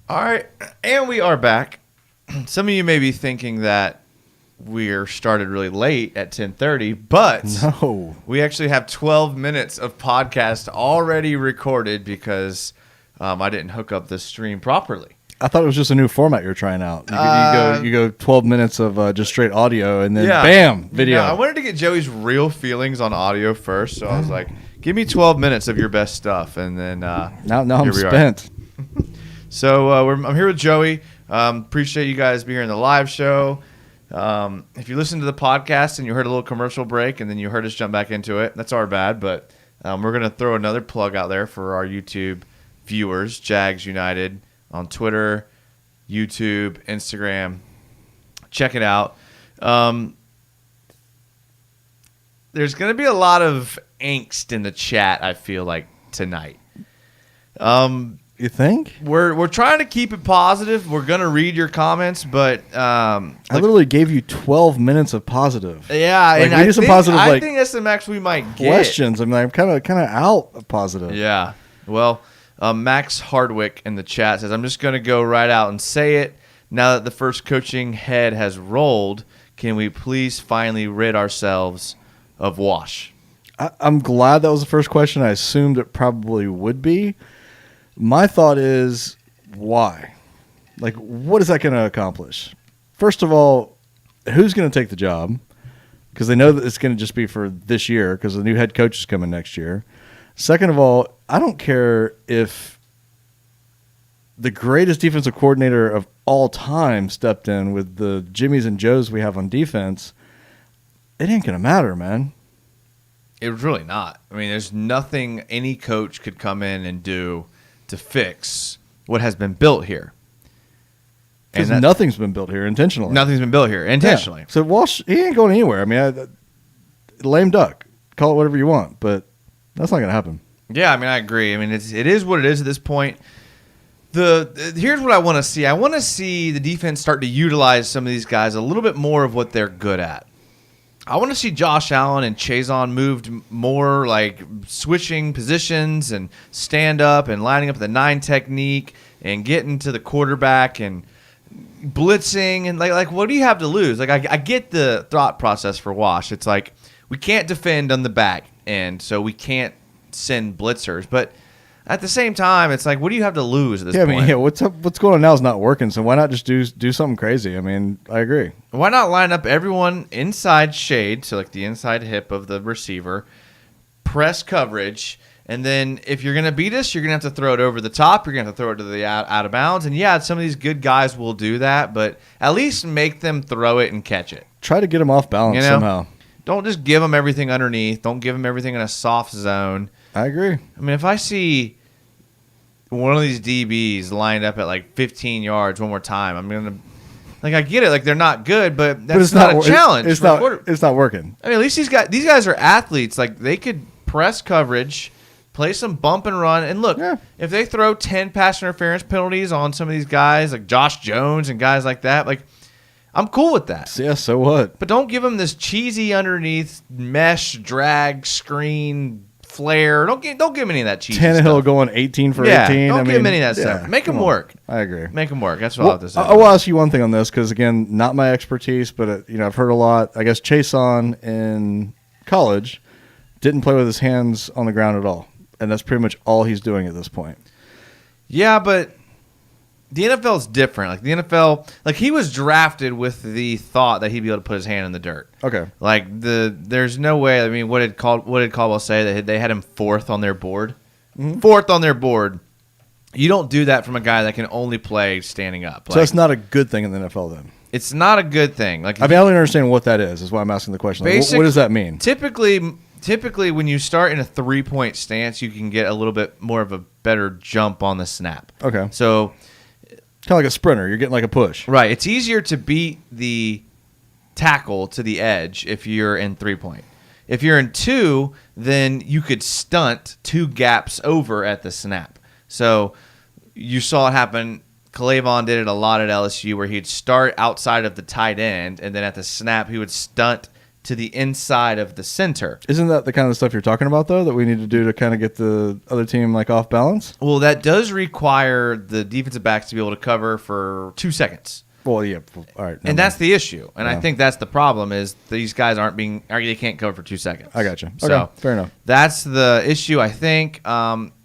All right, and we are back. Some of you may be thinking that we're started really late at 10:30, but No. we actually have 12 minutes of podcast already recorded because I didn't hook up the stream properly. I thought it was just a new format you're trying out. You go 12 minutes of just straight audio, and then bam, video. I wanted to get Joey's real feelings on audio first, so I was like, give me 12 minutes of your best stuff, and then now I'm spent. So I'm here with Joey. Appreciate you guys being here in the live show. If you listened to the podcast and you heard a little commercial break and then you heard us jump back into it, that's our bad. But we're going to throw another plug out there for our YouTube viewers, Jags United, on Twitter, YouTube, Instagram. Check it out. There's going to be a lot of angst in the chat, I feel like, tonight. You think? We're trying to keep it positive. We're gonna read your comments, but I literally gave you 12 minutes of positive. Yeah, like, and I think that's the max we might get. Questions. I'm kind of out of positive. Yeah. Well, Max Hardwick in the chat says, "I'm just gonna go right out and say it. Now that the first coaching head has rolled, can we please finally rid ourselves of Wash?" I'm glad that was the first question. I assumed it probably would be. My thought is, why? Like, what is that going to accomplish? First of all, who's going to take the job? Because they know that it's going to just be for this year because the new head coach is coming next year. Second of all, I don't care if the greatest defensive coordinator of all time stepped in with the Jimmies and Joes we have on defense. It ain't going to matter, man. It's really not. I mean, there's nothing any coach could come in and do to fix what has been built here. Because nothing's been built here intentionally. Nothing's been built here intentionally. Yeah. So Walsh, he ain't going anywhere. I mean, lame duck. Call it whatever you want, but that's not going to happen. Yeah, I mean, I agree. I mean, it is what it is at this point. Here's what I want to see. I want to see the defense start to utilize some of these guys a little bit more of what they're good at. I want to see Josh Allen and Chazon moved more, like switching positions and stand up and lining up the 9 technique and getting to the quarterback and blitzing and like what do you have to lose? Like I get the thought process for Wash. It's like we can't defend on the back end, so we can't send blitzers. But at the same time, it's like what do you have to lose at this point? I mean, what's going on now is not working, so why not just do something crazy? I mean, I agree. Why not line up everyone inside shade, so like the inside hip of the receiver, press coverage, and then if you're going to beat us, you're going to have to throw it over the top. You're going to have to throw it to the out of bounds. And, yeah, some of these good guys will do that, but at least make them throw it and catch it. Try to get them off balance somehow. Don't just give them everything underneath. Don't give them everything in a soft zone. I agree. I mean, if I see one of these DBs lined up at like 15 yards one more time, I'm going to – like, I get it. Like, they're not good, but that's not a challenge. It's not working. I mean, at least these guys are athletes. Like, they could press coverage, play some bump and run. And look, if they throw 10 pass interference penalties on some of these guys, like Josh Jones and guys like that, like, I'm cool with that. Yeah, so what? But don't give them this cheesy underneath mesh, drag, screen, flare. Don't give them any of that cheesy Tannehill stuff. Going 18 for 18. Don't give them any of that stuff. Make them work. I agree. Make them work. That's what I'll have to say. I will ask you one thing on this because, again, not my expertise, but I've heard a lot. I guess Chazon in college didn't play with his hands on the ground at all, and that's pretty much all he's doing at this point. Yeah, but the NFL is different. Like the NFL, like he was drafted with the thought that he'd be able to put his hand in the dirt. Okay. Like there's no way. I mean, what did Caldwell say that they had him 4th on their board? Mm-hmm. 4th on their board. You don't do that from a guy that can only play standing up. So that's not a good thing in the NFL then. It's not a good thing. Like I don't understand what that is. Is why I'm asking the question. Like, what does that mean? Typically, when you start in a 3-point stance, you can get a little bit more of a better jump on the snap. Okay. So kind of like a sprinter. You're getting like a push. Right. It's easier to beat the tackle to the edge if you're in 3-point. If you're in 2, then you could stunt 2 gaps over at the snap. So you saw it happen. Clavon did it a lot at LSU where he'd start outside of the tight end, and then at the snap he would stunt to the inside of the center. Isn't that the kind of stuff you're talking about, though, that we need to do to kind of get the other team like off balance? Well, that does require the defensive backs to be able to cover for 2 seconds. Well, yeah. All right. And that's the issue. And I think that's the problem is these guys they can't cover for 2 seconds. I got you. Okay, So fair enough. That's the issue, I think.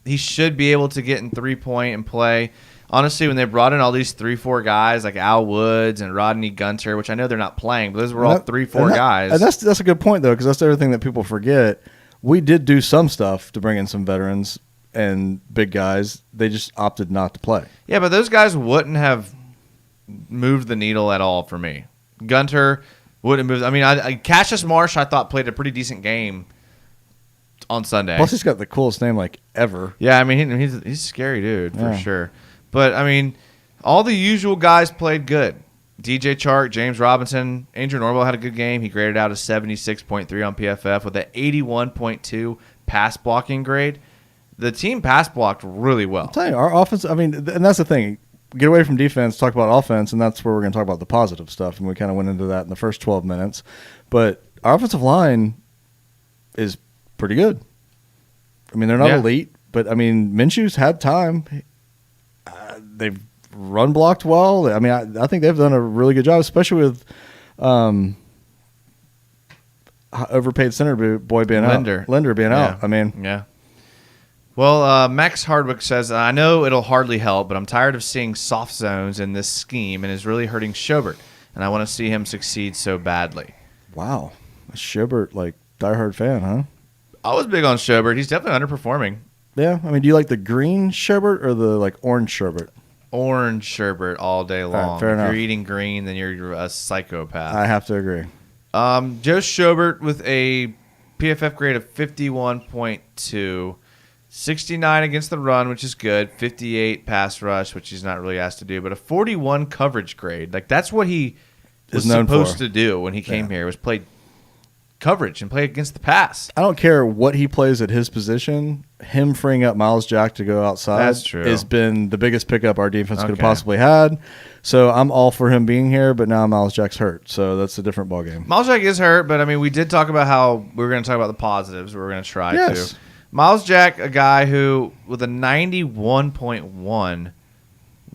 He should be able to get in 3-point and play. Honestly, when they brought in all these 3-4 guys like Al Woods and Rodney Gunter, which I know they're not playing, but those were all 3-4 guys. And that's a good point, though, because that's everything that people forget. We did do some stuff to bring in some veterans and big guys. They just opted not to play. Yeah, but those guys wouldn't have moved the needle at all for me. Gunter wouldn't move. I mean, Cassius Marsh, I thought, played a pretty decent game on Sunday. Plus, he's got the coolest name like ever. Yeah, I mean, he's a scary dude for Yeah. sure. But, I mean, all the usual guys played good. DJ Chark, James Robinson, Andrew Norwell had a good game. He graded out a 76.3 on PFF with an 81.2 pass blocking grade. The team pass blocked really well. I'm telling you, our offense, I mean, and that's the thing. Get away from defense, talk about offense, and that's where we're going to talk about the positive stuff. And we kind of went into that in the first 12 minutes. But our offensive line is pretty good. I mean, they're not elite, but, I mean, Minshew's had time. They've run blocked well. I mean, I think they've done a really good job, especially with overpaid center boy being out. Linder being out. I mean, yeah. Well, Max Hardwick says, I know it'll hardly help, but I'm tired of seeing soft zones in this scheme and is really hurting Schobert, and I want to see him succeed so badly. Wow. A Schobert, like, diehard fan, huh? I was big on Schobert. He's definitely underperforming. Yeah. I mean, do you like the green Schobert or the, like, orange Schobert? Orange sherbet all day long. All right, fair enough. If you're eating green, then you're a psychopath. I have to agree. Joe Schobert with a PFF grade of 51.2, 69 against the run, which is good, 58 pass rush, which he's not really asked to do, but a 41 coverage grade. Like, that's what he was supposed to do when he came here, was play coverage and play against the pass. I don't care what he plays at his position. Him freeing up Miles Jack to go outside has been the biggest pickup our defense could have possibly had. So I'm all for him being here, but now Miles Jack's hurt, so that's a different ballgame. Miles Jack is hurt, but I mean, we did talk about how we were going to talk about the positives. We were going to try to. Miles Jack, a guy who with a 91.1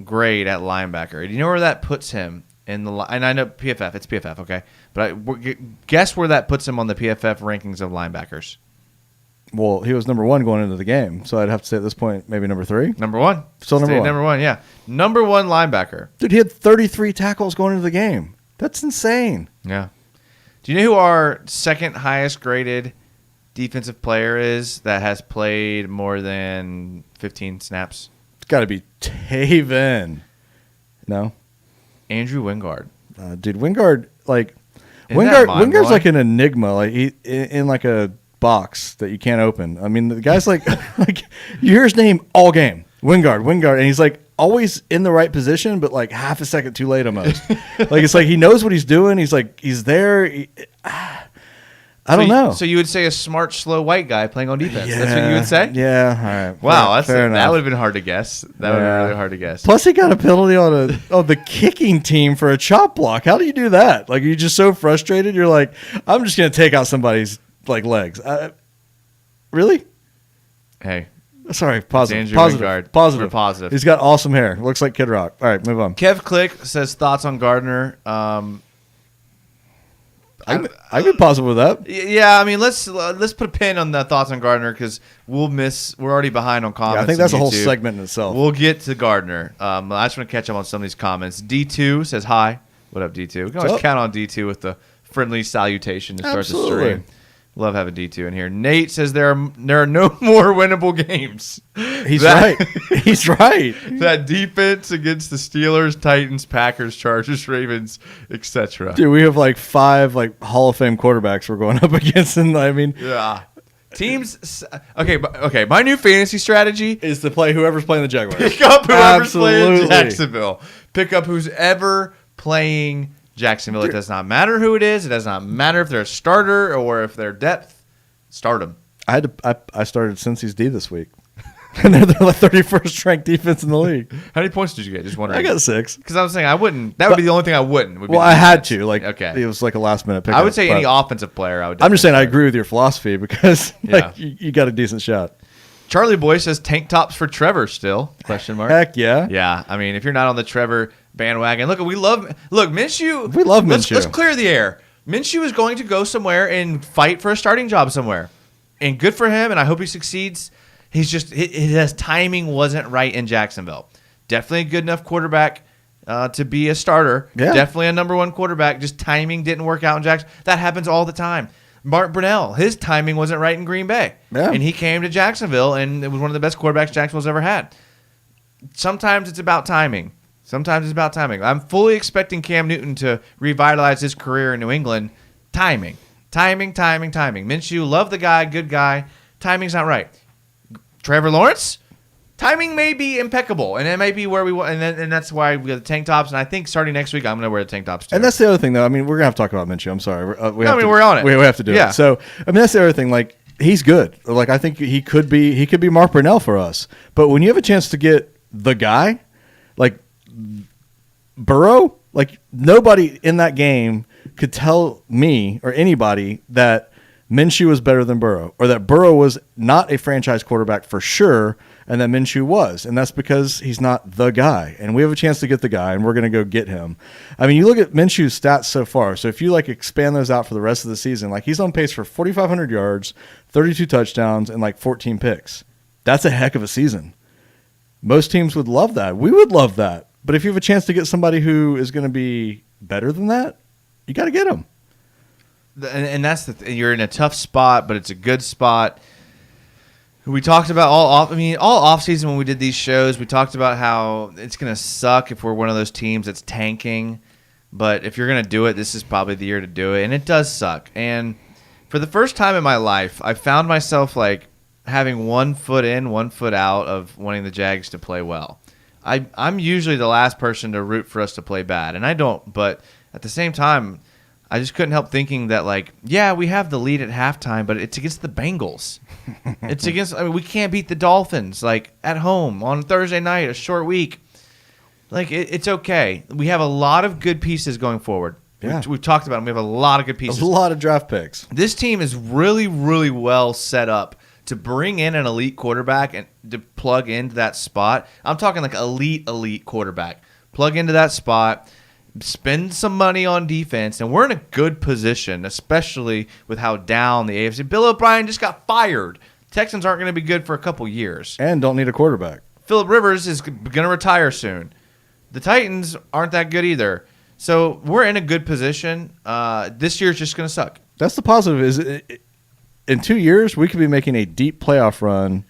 grade at linebacker. Do you know where that puts him in the? And I know PFF, it's PFF, okay, but guess where that puts him on the PFF rankings of linebackers. Well, he was number 1 going into the game, so I'd have to say at this point maybe number 3. Number 1, still number 1. Number 1, yeah, number 1 linebacker. Dude, he had 33 tackles going into the game. That's insane. Yeah. Do you know who our second highest graded defensive player is that has played more than 15 snaps? It's got to be Taven. No? Andrew Wingard. Dude, Wingard, like, Isn't Wingard's like an enigma, like he in like a box that you can't open. I mean, the guy's like, like you hear his name all game, Wingard, and he's like always in the right position, but like half a second too late almost. Like it's like he knows what he's doing. He's like he's there. I don't know. So you would say a smart, slow white guy playing on defense. Yeah, that's what you would say? Yeah. All right. Wow. Fair enough. That would have been hard to guess. That would have been really hard to guess. Plus, he got a penalty on the kicking team for a chop block. How do you do that? Like, you're just so frustrated. You're like, I'm just going to take out somebody's like legs. Really? Hey. Sorry. Positive. Wingard. Positive. We're positive. He's got awesome hair. Looks like Kid Rock. All right, move on. Kev Click says thoughts on Gardner. I'd be positive with that. Yeah, I mean, let's put a pin on the thoughts on Gardner because we're already behind on comments. Yeah, I think that's a whole segment in itself. We'll get to Gardner. I just want to catch up on some of these comments. D2 says hi. What up, D2? We can always count on D2 with the friendly salutation to start the stream. Love having D2 in here. Nate says there are no more winnable games. He's right. He's right. That defense against the Steelers, Titans, Packers, Chargers, Ravens, etc. Dude, we have like 5 like Hall of Fame quarterbacks we're going up against, and I mean, yeah. Teams. Okay. My new fantasy strategy is to play whoever's playing the Jaguars. Pick up whoever's playing Jacksonville. Pick up who's ever playing Jacksonville. It does not matter who it is. It does not matter if they're a starter or if they're depth. Start them. I started Cincy's D this week. And they're the 31st ranked defense in the league. How many points did you get? Just wondering. I got 6. Because I was saying I wouldn't. That would be the only thing I wouldn't. Would be Well, the I had defense. to. Like, okay. It was like a last minute pick. I would say any offensive player. I would. I'm just saying I start. agree with your philosophy because you got a decent shot. Charlie Boy says tank tops for Trevor still? Question mark. Heck yeah. Yeah, I mean, if you're not on the Trevor bandwagon, look, Minshew. We love Minshew. Let's clear the air. Minshew is going to go somewhere and fight for a starting job somewhere, and good for him. And I hope he succeeds. He's just his timing wasn't right in Jacksonville. Definitely a good enough quarterback to be a starter. Yeah. Definitely a number 1 quarterback. Just timing didn't work out in Jackson. That happens all the time. Mark Brunell, his timing wasn't right in Green Bay. Yeah. And he came to Jacksonville, and it was one of the best quarterbacks Jacksonville's ever had. Sometimes it's about timing. I'm fully expecting Cam Newton to revitalize his career in New England. Timing. Minshew, love the guy, good guy. Timing's not right. Trevor Lawrence, timing may be impeccable, and it may be where we want, and that's why we got the tank tops. And I think starting next week, I'm going to wear the tank tops too. And that's the other thing, though. I mean, we're gonna have to talk about Minshew. I'm sorry. We're on it. We have to do Yeah. it. So, I mean, that's the other thing. Like, he's good. Like, I think he could be Mark Brunell for us. But when you have a chance to get the guy, like Burrow, like nobody in that game could tell me or anybody that Minshew was better than Burrow, or that Burrow was not a franchise quarterback for sure, and that Minshew was. And that's because he's not the guy. And we have a chance to get the guy, and we're going to go get him. I mean, you look at Minshew's stats so far. So if you like expand those out for the rest of the season, like he's on pace for 4,500 yards, 32 touchdowns, and like 14 picks. That's a heck of a season. Most teams would love that. We would love that. But if you have a chance to get somebody who is going to be better than that, you got to get him. And that's you're in a tough spot, but it's a good spot. We talked about all offseason when we did these shows, we talked about how it's going to suck if we're one of those teams that's tanking. But if you're going to do it, this is probably the year to do it. And it does suck. And for the first time in my life, I found myself like having 1 foot in, 1 foot out of wanting the Jags to play well. I'm usually the last person to root for us to play bad, and I don't. But at the same time, I just couldn't help thinking that, like, yeah, we have the lead at halftime, but it's against the Bengals. We can't beat the Dolphins, like, at home on Thursday night, a short week. Like, it's okay. We have a lot of good pieces going forward. Yeah. We've talked about them. We have a lot of good pieces. A lot of draft picks. This team is really, really well set up to bring in an elite quarterback and to plug into that spot. I'm talking like elite quarterback. Plug into that spot. Spend some money on defense, and we're in a good position, especially with how down the AFC. Bill O'Brien just got fired. Texans aren't going to be good for a couple years. And don't need a quarterback. Phillip Rivers is going to retire soon. The Titans aren't that good either. So we're in a good position. This year's just going to suck. That's the positive. Is in 2 years, we could be making a deep playoff run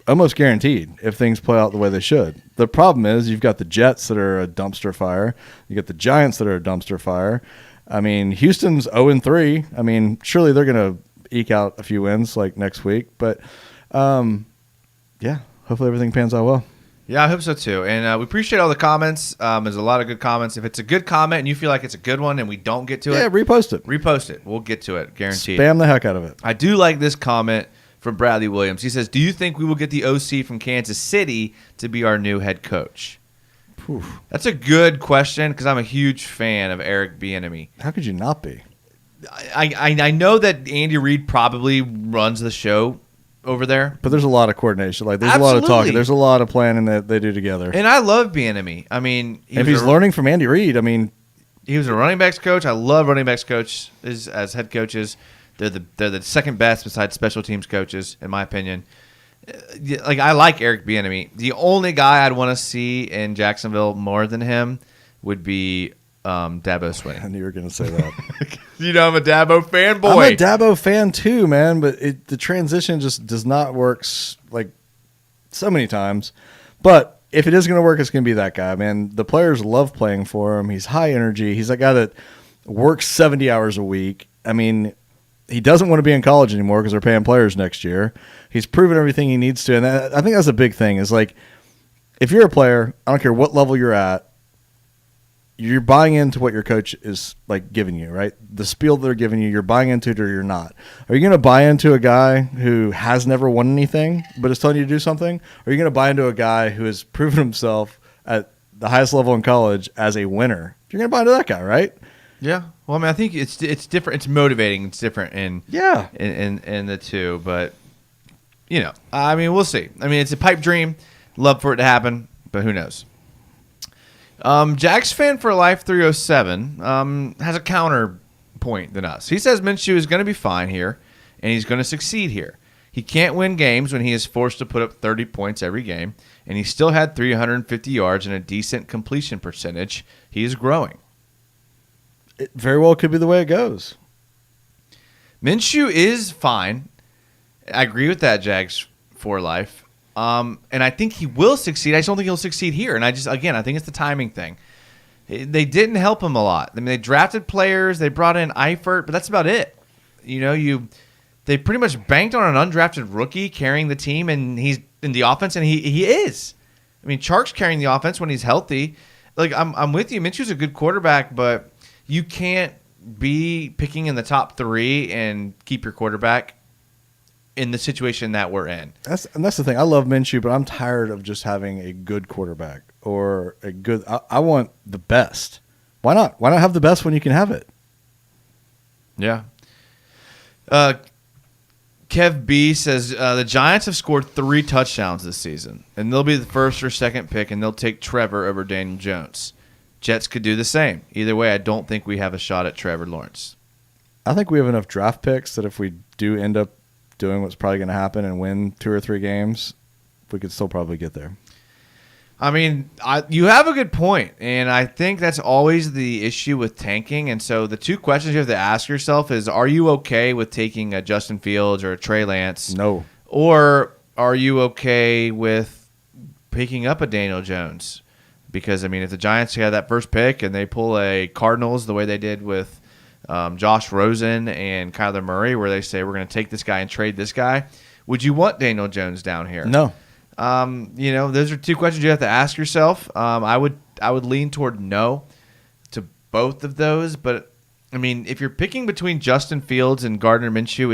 almost guaranteed if things play out the way they should. The problem is you've got the Jets that are a dumpster fire. You got the Giants that are a dumpster fire. I mean, Houston's 0-3. I mean, surely they're going to eke out a few wins like next week. But, yeah, hopefully everything pans out well. Yeah, I hope so too. And we appreciate all the comments. There's a lot of good comments. If it's a good comment and you feel like it's a good one and we don't get to Yeah, it, repost it. repost it. We'll get to it, guaranteed. Spam the heck out of it. I do like this comment from Bradley Williams. He says, do you think we will get the OC from Kansas City to be our new head coach? Whew. That's a good question because I'm a huge fan of Eric Bieniemy. How could you not be? I know that Andy Reid probably runs the show over there. But there's a lot of coordination. Like there's Absolutely. a lot of talking. There's a lot of planning that they do together. And I love Bieniemy. I mean, If he's learning from Andy Reid, I mean, he was a running backs coach. I love running backs coaches as head coaches. They're the second best besides special teams coaches, in my opinion. Like I like Eric Bieniemy. The only guy I'd want to see in Jacksonville more than him would be Dabo I Swinney. knew you were going to say that. You know I'm a Dabo fanboy. I'm a Dabo fan too, man, but the transition just does not work like so many times. But if it is going to work, it's going to be that guy, man. The players love playing for him. He's high energy. He's that guy that works 70 hours a week. I mean, he doesn't want to be in college anymore because they're paying players next year. He's proven everything he needs to, and I think that's a big thing. Is like, if you're a player, I don't care what level you're at, you're buying into what your coach is like giving you, right? The spiel they're giving you, you're buying into it or you're not. Are you going to buy into a guy who has never won anything but is telling you to do something? Or are you going to buy into a guy who has proven himself at the highest level in college as a winner? You're going to buy into that guy, right? Yeah. Well, I mean, I think it's different. It's motivating. It's different in the two, but I mean, we'll see. I mean, it's a pipe dream. Love for it to happen, but who knows? Jags fan for life 307 has a counterpoint than us. He says Minshew is going to be fine here, and he's going to succeed here. He can't win games when he is forced to put up 30 points every game, and he still had 350 yards and a decent completion percentage. He is growing. It very well could be the way it goes. Minshew is fine. I agree with that, Jags for life. And I think he will succeed. I just don't think he'll succeed here. And I think it's the timing thing. They didn't help him a lot. I mean, they drafted players. They brought in Eifert, but that's about it. They pretty much banked on an undrafted rookie carrying the team, and he's in the offense, and he is. I mean, Chark's carrying the offense when he's healthy. Like, I'm with you. Minshew's a good quarterback, but you can't be picking in the top 3 and keep your quarterback in the situation that we're in. That's the thing. I love Minshew, but I'm tired of just having a good quarterback or a good. I want the best. Why not? Why not have the best when you can have it? Yeah. Kev B says the Giants have scored 3 touchdowns this season, and they'll be the first or second pick, and they'll take Trevor over Daniel Jones. Jets could do the same. Either way, I don't think we have a shot at Trevor Lawrence. I think we have enough draft picks that if we do end up doing what's probably going to happen and win 2 or 3 games, we could still probably get there. I mean, you have a good point, and I think that's always the issue with tanking. And so the 2 questions you have to ask yourself is, are you okay with taking a Justin Fields or a Trey Lance? No. Or are you okay with picking up a Daniel Jones? Because, I mean, if the Giants have that first pick and they pull a Cardinals the way they did with Josh Rosen and Kyler Murray, where they say we're going to take this guy and trade this guy, would you want Daniel Jones down here? No. Those are 2 questions you have to ask yourself. I would lean toward no to both of those. But, I mean, if you're picking between Justin Fields and Gardner Minshew,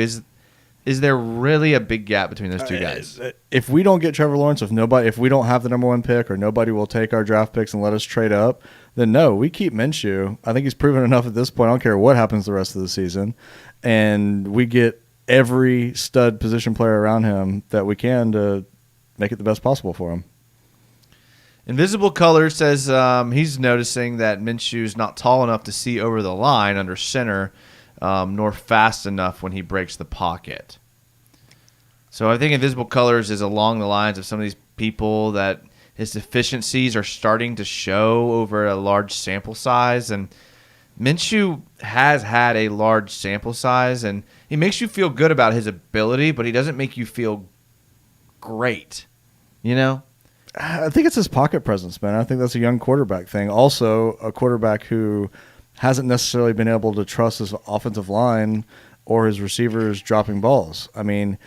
is there really a big gap between those 2 guys? If we don't get Trevor Lawrence, if we don't have the number 1 pick or nobody will take our draft picks and let us trade up, then no, we keep Minshew. I think he's proven enough at this point. I don't care what happens the rest of the season. And we get every stud position player around him that we can to make it the best possible for him. Invisible Color says he's noticing that Minshew's not tall enough to see over the line under center, nor fast enough when he breaks the pocket. So I think Invisible Colors is along the lines of some of these people that his deficiencies are starting to show over a large sample size. And Minshew has had a large sample size, and he makes you feel good about his ability, but he doesn't make you feel great. I think it's his pocket presence, man. I think that's a young quarterback thing. Also, a quarterback who hasn't necessarily been able to trust his offensive line or his receivers dropping balls. I mean,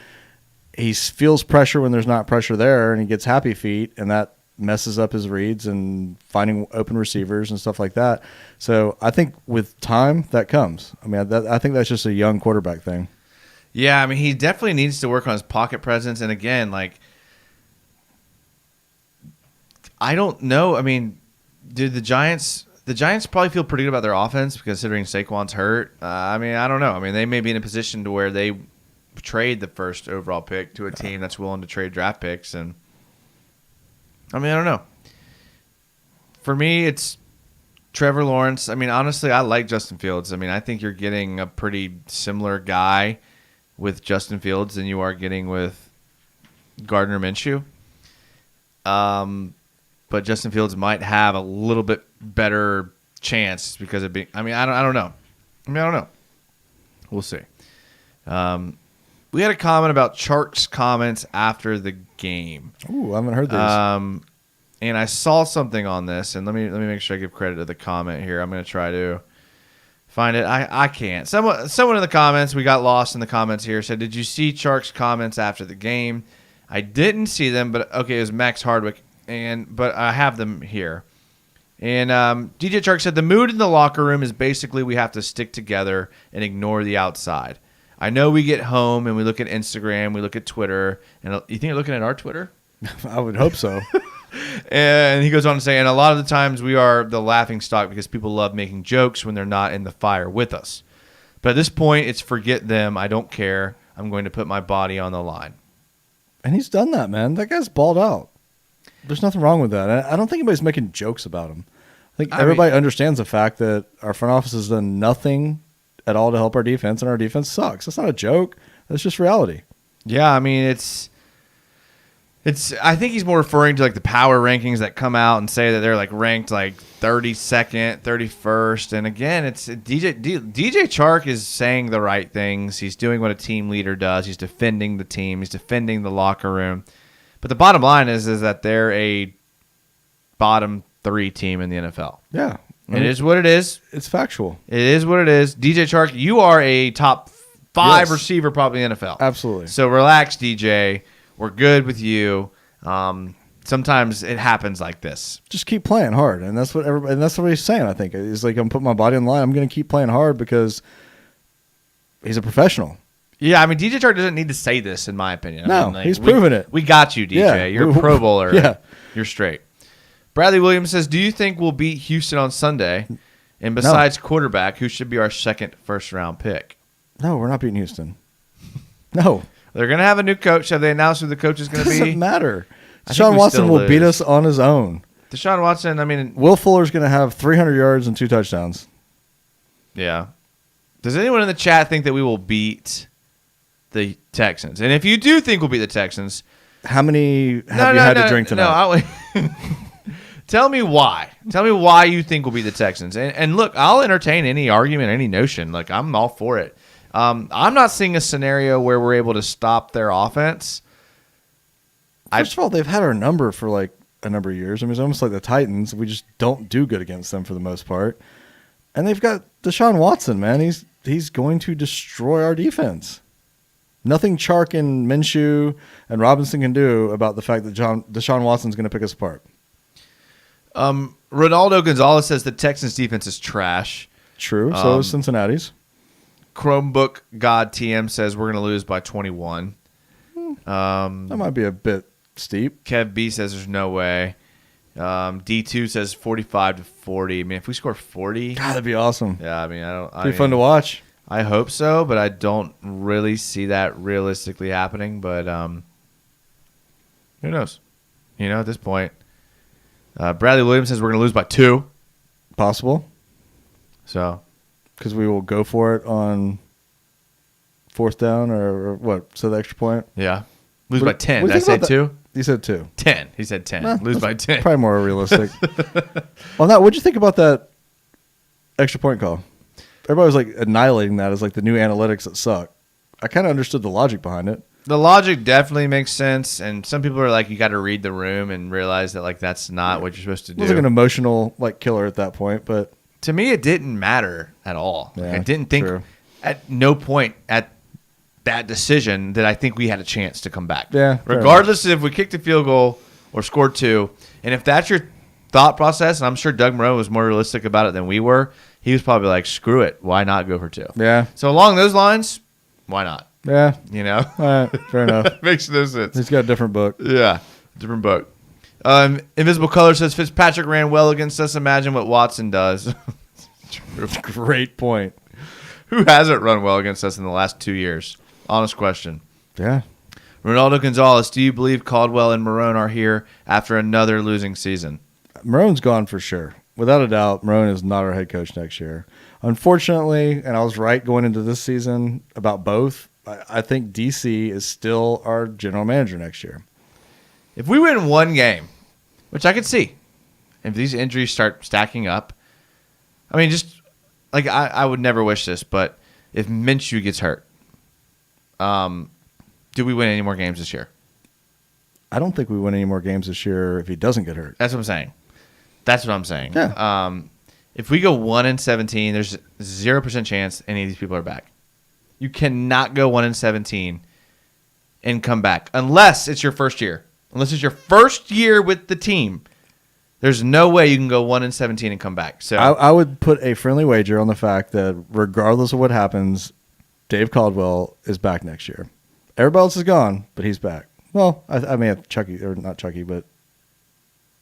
he feels pressure when there's not pressure there, and he gets happy feet, and that messes up his reads and finding open receivers and stuff like that. So I think with time, that comes. I mean, I think that's just a young quarterback thing. Yeah, I mean, he definitely needs to work on his pocket presence. And again, like, I don't know. I mean, dude, the Giants probably feel pretty good about their offense considering Saquon's hurt. I mean, I don't know. I mean, they may be in a position to where they trade the first overall pick to a team that's willing to trade draft picks. And I mean, I don't know. For me, it's Trevor Lawrence. I mean, honestly, I like Justin Fields. I mean, I think you're getting a pretty similar guy with Justin Fields than you are getting with Gardner Minshew. But Justin Fields might have a little bit better chance because of being. I mean, I don't know. I don't know. We'll see. We had a comment about Chark's comments after the game. Ooh, I haven't heard these. And I saw something on this, and let me make sure I give credit to the comment here. I'm going to try to find it. I can't. Someone in the comments, we got lost in the comments here, said, "Did you see Chark's comments after the game?" I didn't see them, but okay, it was Max Hardwick, but I have them here. And DJ Chark said the mood in the locker room is basically we have to stick together and ignore the outside. I know we get home and we look at Instagram, we look at Twitter, and you think you're looking at our Twitter? I would hope so. And he goes on to say, and a lot of the times we are the laughing stock because people love making jokes when they're not in the fire with us. But at this point, it's forget them. I don't care. I'm going to put my body on the line. And he's done that, man. That guy's balled out. There's nothing wrong with that. I don't think anybody's making jokes about him. I think everybody understands the fact that our front office has done nothing at all to help our defense, and our defense sucks. That's not a joke. That's just reality. Yeah, I mean, it's. I think he's more referring to like the power rankings that come out and say that they're like ranked like 32nd, 31st, and again, it's DJ Chark is saying the right things. He's doing what a team leader does. He's defending the team. He's defending the locker room. But the bottom line is that they're a bottom 3 team in the NFL. Yeah, it is what it is. It's factual. It is what it is. DJ Chark, you are a top 5 receiver probably in the NFL. Absolutely. So relax, DJ. We're good with you. Sometimes it happens like this. Just keep playing hard, and that's what he's saying. I think he's like, I'm putting my body on the line. I'm going to keep playing hard because he's a professional. Yeah, I mean, DJ Chark doesn't need to say this, in my opinion. No, I mean, like, he's proven it. We got you, DJ. Yeah. You're a Pro Bowler. Yeah, you're straight. Bradley Williams says, "Do you think we'll beat Houston on Sunday? And besides quarterback, who should be our second first-round pick?" No, we're not beating Houston. No. They're going to have a new coach. Have they announced who the coach is going to be? Doesn't matter. Deshaun Watson will beat us on his own. Deshaun Watson, I mean... Will Fuller's going to have 300 yards and 2 touchdowns. Yeah. Does anyone in the chat think that we will beat the Texans? And if you do think we'll beat the Texans... How many have you had to drink tonight? Tell me why. Tell me why you think we'll beat the Texans. And look, I'll entertain any argument, any notion. Like, I'm all for it. I'm not seeing a scenario where we're able to stop their offense. First of all, they've had our number for like a number of years. I mean, it's almost like the Titans. We just don't do good against them for the most part. And they've got Deshaun Watson, man. He's going to destroy our defense. Nothing Chark and Minshew and Robinson can do about the fact that Deshaun Watson's going to pick us apart. Ronaldo Gonzalez says the Texans' defense is trash. True. So is Cincinnati's. Chromebook God TM says we're going to lose by 21. That might be a bit steep. Kev B says there's no way. D2 says 45-40. I mean, if we score 40, God, that'd be awesome. Yeah, I mean, it'd be fun to watch. I hope so, but I don't really see that realistically happening. But who knows? You know, at this point, Bradley Williams says we're going to lose by 2. Possible. So, because we will go for it on 4th down or what? So the extra point. Yeah, lose by 10. Did I say 2? You said 2. 10. He said 10. Lose by 10. Probably more realistic. On that, what'd you think about that extra point call? Everybody was like annihilating that as like the new analytics that suck. I kind of understood the logic behind it. The logic definitely makes sense, and some people are like, you got to read the room and realize that like that's not what you're supposed to do. It was like an emotional like killer at that point, but to me, it didn't matter at all. Yeah, I didn't think at no point at that decision that I think we had a chance to come back. Yeah, regardless if we kicked a field goal or scored 2, and if that's your thought process, and I'm sure Doug Moreau was more realistic about it than we were, he was probably like, screw it, why not go for 2? Yeah. So along those lines, why not? Yeah. You know? All right, fair enough. Makes no sense. He's got a different book. Yeah, different book. Invisible Color says Fitzpatrick ran well against us. Imagine what Watson does. Great point. Who hasn't run well against us in the last 2 years? Honest question. Yeah. Ronaldo Gonzalez, do you believe Caldwell and Marone are here after another losing season? Marone's gone for sure. Without a doubt, Marone is not our head coach next year. Unfortunately, and I was right going into this season about both, I think DC is still our general manager next year. If we win one game, which I could see, if these injuries start stacking up, I mean, just like I would never wish this, but if Minshew gets hurt, do we win any more games this year? I don't think we win any more games this year if he doesn't get hurt. That's what I'm saying. Yeah. If we go 1-17, there's 0% chance any of these people are back. You cannot go 1-17 and come back unless it's your first year. Unless it's your first year with the team, There's no way you can go 1-17 and come back. So I would put a friendly wager on the fact that regardless of what happens, Dave Caldwell is back next year. Everybody else is gone, but he's back. Well, I may have Chucky, or not Chucky, but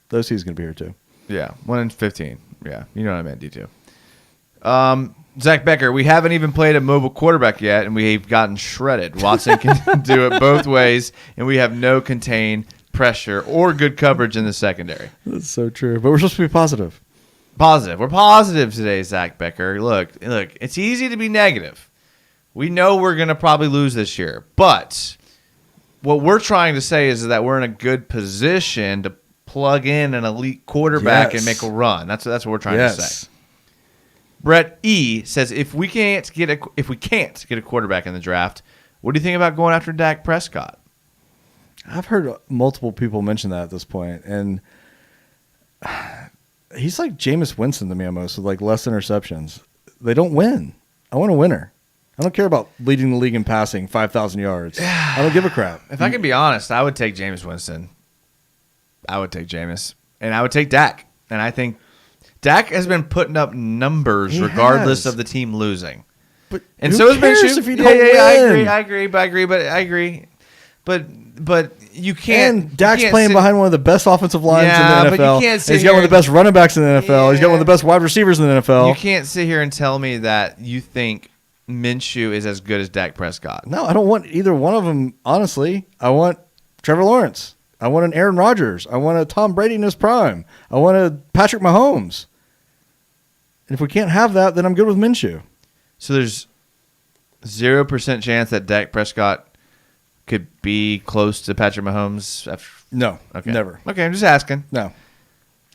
those he's going to be here too. yeah, 1-15. Yeah, you know what I meant, D2. Zach Becker, we haven't even played a mobile quarterback yet, and we've gotten shredded. Watson can do it both ways, and we have no contained pressure or good coverage in the secondary. That's so true. But we're supposed to be positive. Positive. We're positive today, Zach Becker. Look, it's easy to be negative. We know we're going to probably lose this year, but what we're trying to say is that we're in a good position to plug in an elite quarterback and make a run. That's what we're trying to say. Brett E says if we can't get a quarterback in the draft, what do you think about going after Dak Prescott? I've heard multiple people mention that at this point, and he's like Jameis Winston to me almost, with like less interceptions. They don't win. I want a winner. I don't care about leading the league in passing 5,000 yards. I don't give a crap. If I can be honest, I would take Jameis Winston. I would take Jameis, and I would take Dak. And I think Dak has been putting up numbers regardless of the team losing. But and who so has cares Minshew. if you don't win? I agree. But you can't. And Dak's playing behind one of the best offensive lines in the NFL. But you can't sit he's got one of the best running backs in the NFL. He's got one of the best wide receivers in the NFL. You can't sit here and tell me that you think Minshew is as good as Dak Prescott. No, I don't want either one of them, honestly. I want Trevor Lawrence. I want an Aaron Rodgers. I want a Tom Brady in his prime. I want a Patrick Mahomes. And if we can't have that, then I'm good with Minshew. So there's 0% chance that Dak Prescott could be close to Patrick Mahomes? No, okay. Never. Okay, I'm just asking. No.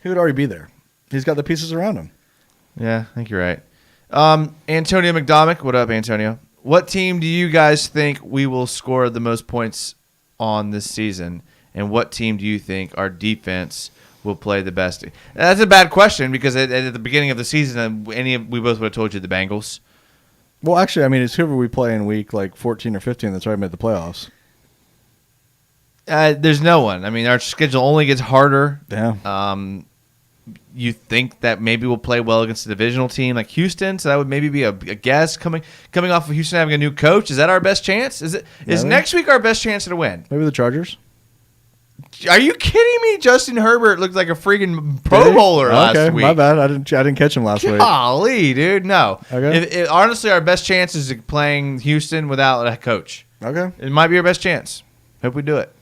He would already be there. He's got the pieces around him. Yeah, I think you're right. Antonio McDomick, what up, Antonio? What team do you guys think we will score the most points on this season? And what team do you think our defense will play the best? That's a bad question because at the beginning of the season, we both would have told you the Bengals. Well, actually, I mean, it's whoever we play in week like 14 or 15 that's already made the playoffs. There's no one. I mean, our schedule only gets harder. Yeah. You think that maybe we'll play well against a divisional team like Houston, so that would maybe be a guess coming off of Houston having a new coach. Is that our best chance? Is next week our best chance to win? Maybe the Chargers. Are you kidding me? Justin Herbert looked like a freaking Pro Bowler last week. My bad. I didn't catch him last week. Golly, dude, no. Okay. Honestly, our best chance is playing Houston without a coach. Okay. It might be our best chance. Hope we do it.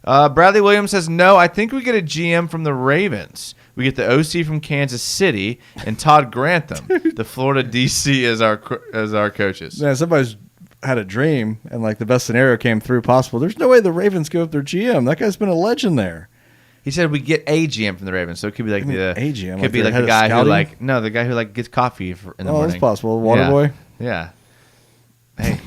Bradley Williams says, no, I think we get a GM from the Ravens. We get the OC from Kansas City and Todd Grantham, the Florida DC as our coaches. Yeah, somebody's had a dream and like the best scenario came through possible. There's no way the Ravens give up their GM. That guy's been a legend there. He said we get a GM from the Ravens, so it could be like a GM. Could be like the guy who the guy who gets coffee in the morning. That's possible. Waterboy. Yeah. Hey.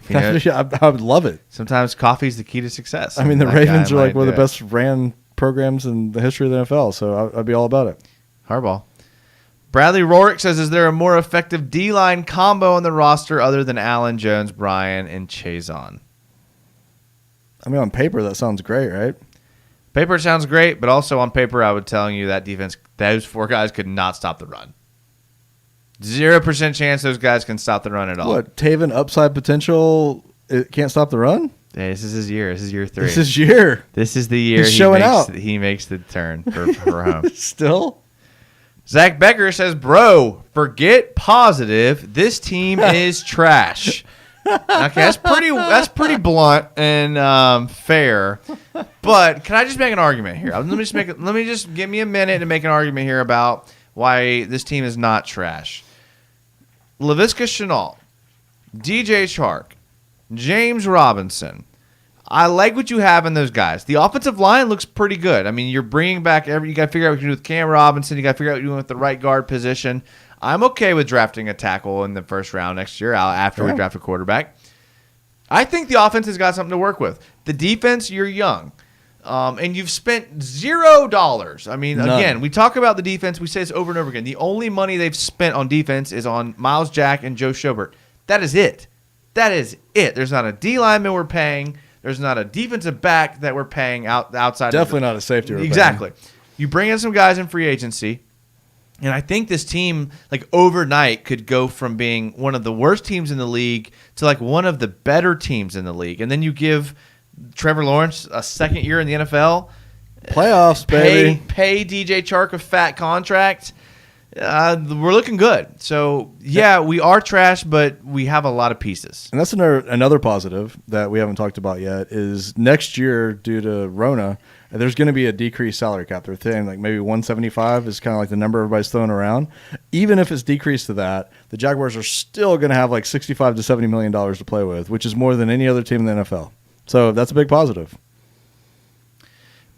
I would love it. Sometimes coffee is the key to success. I mean, the Ravens are like one of the best ran programs in the history of the NFL, so I'd be all about it. Hardball. Bradley Rorick says, is there a more effective D-line combo on the roster other than Allen, Jones, Bryan, and Chazon? I mean, on paper, that sounds great, right? Paper sounds great, but also on paper, I would tell you that defense, those four guys could not stop the run. 0% chance those guys can stop the run at all. What, Taven upside potential, it can't stop the run? Yeah, this is his year. This is year 3. This is year. This is the year he makes the turn for home. Still? Zach Becker says, bro, forget positive. This team is trash. Okay, that's pretty blunt and fair. But can I just make an argument here? Let me just give me a minute to make an argument here about why this team is not trash. Laviska Shenault, DJ Chark, James Robinson. I like what you have in those guys. The offensive line looks pretty good. I mean, you're bringing back you got to figure out what you can do with Cam Robinson. You got to figure out what you're doing with the right guard position. I'm okay with drafting a tackle in the first round next year after we draft a quarterback. I think the offense has got something to work with. The defense, you're young. And you've spent $0. I mean, again, we talk about the defense. We say this over and over again. The only money they've spent on defense is on Miles Jack and Joe Schobert. That is it. There's not a D lineman we're paying. There's not a defensive back that we're paying outside. Definitely not a safety. Exactly. You bring in some guys in free agency, and I think this team, like overnight, could go from being one of the worst teams in the league to like one of the better teams in the league. And then you give Trevor Lawrence a second year in the NFL. Playoffs, baby. Pay DJ Chark a fat contract. We're looking good. So, yeah, we are trash, but we have a lot of pieces. And that's another positive that we haven't talked about yet is next year, due to Rona, there's going to be a decreased salary cap. They're saying like maybe 175 is kind of like the number everybody's throwing around. Even if it's decreased to that, the Jaguars are still going to have like $65 to $70 million to play with, which is more than any other team in the NFL. So that's a big positive.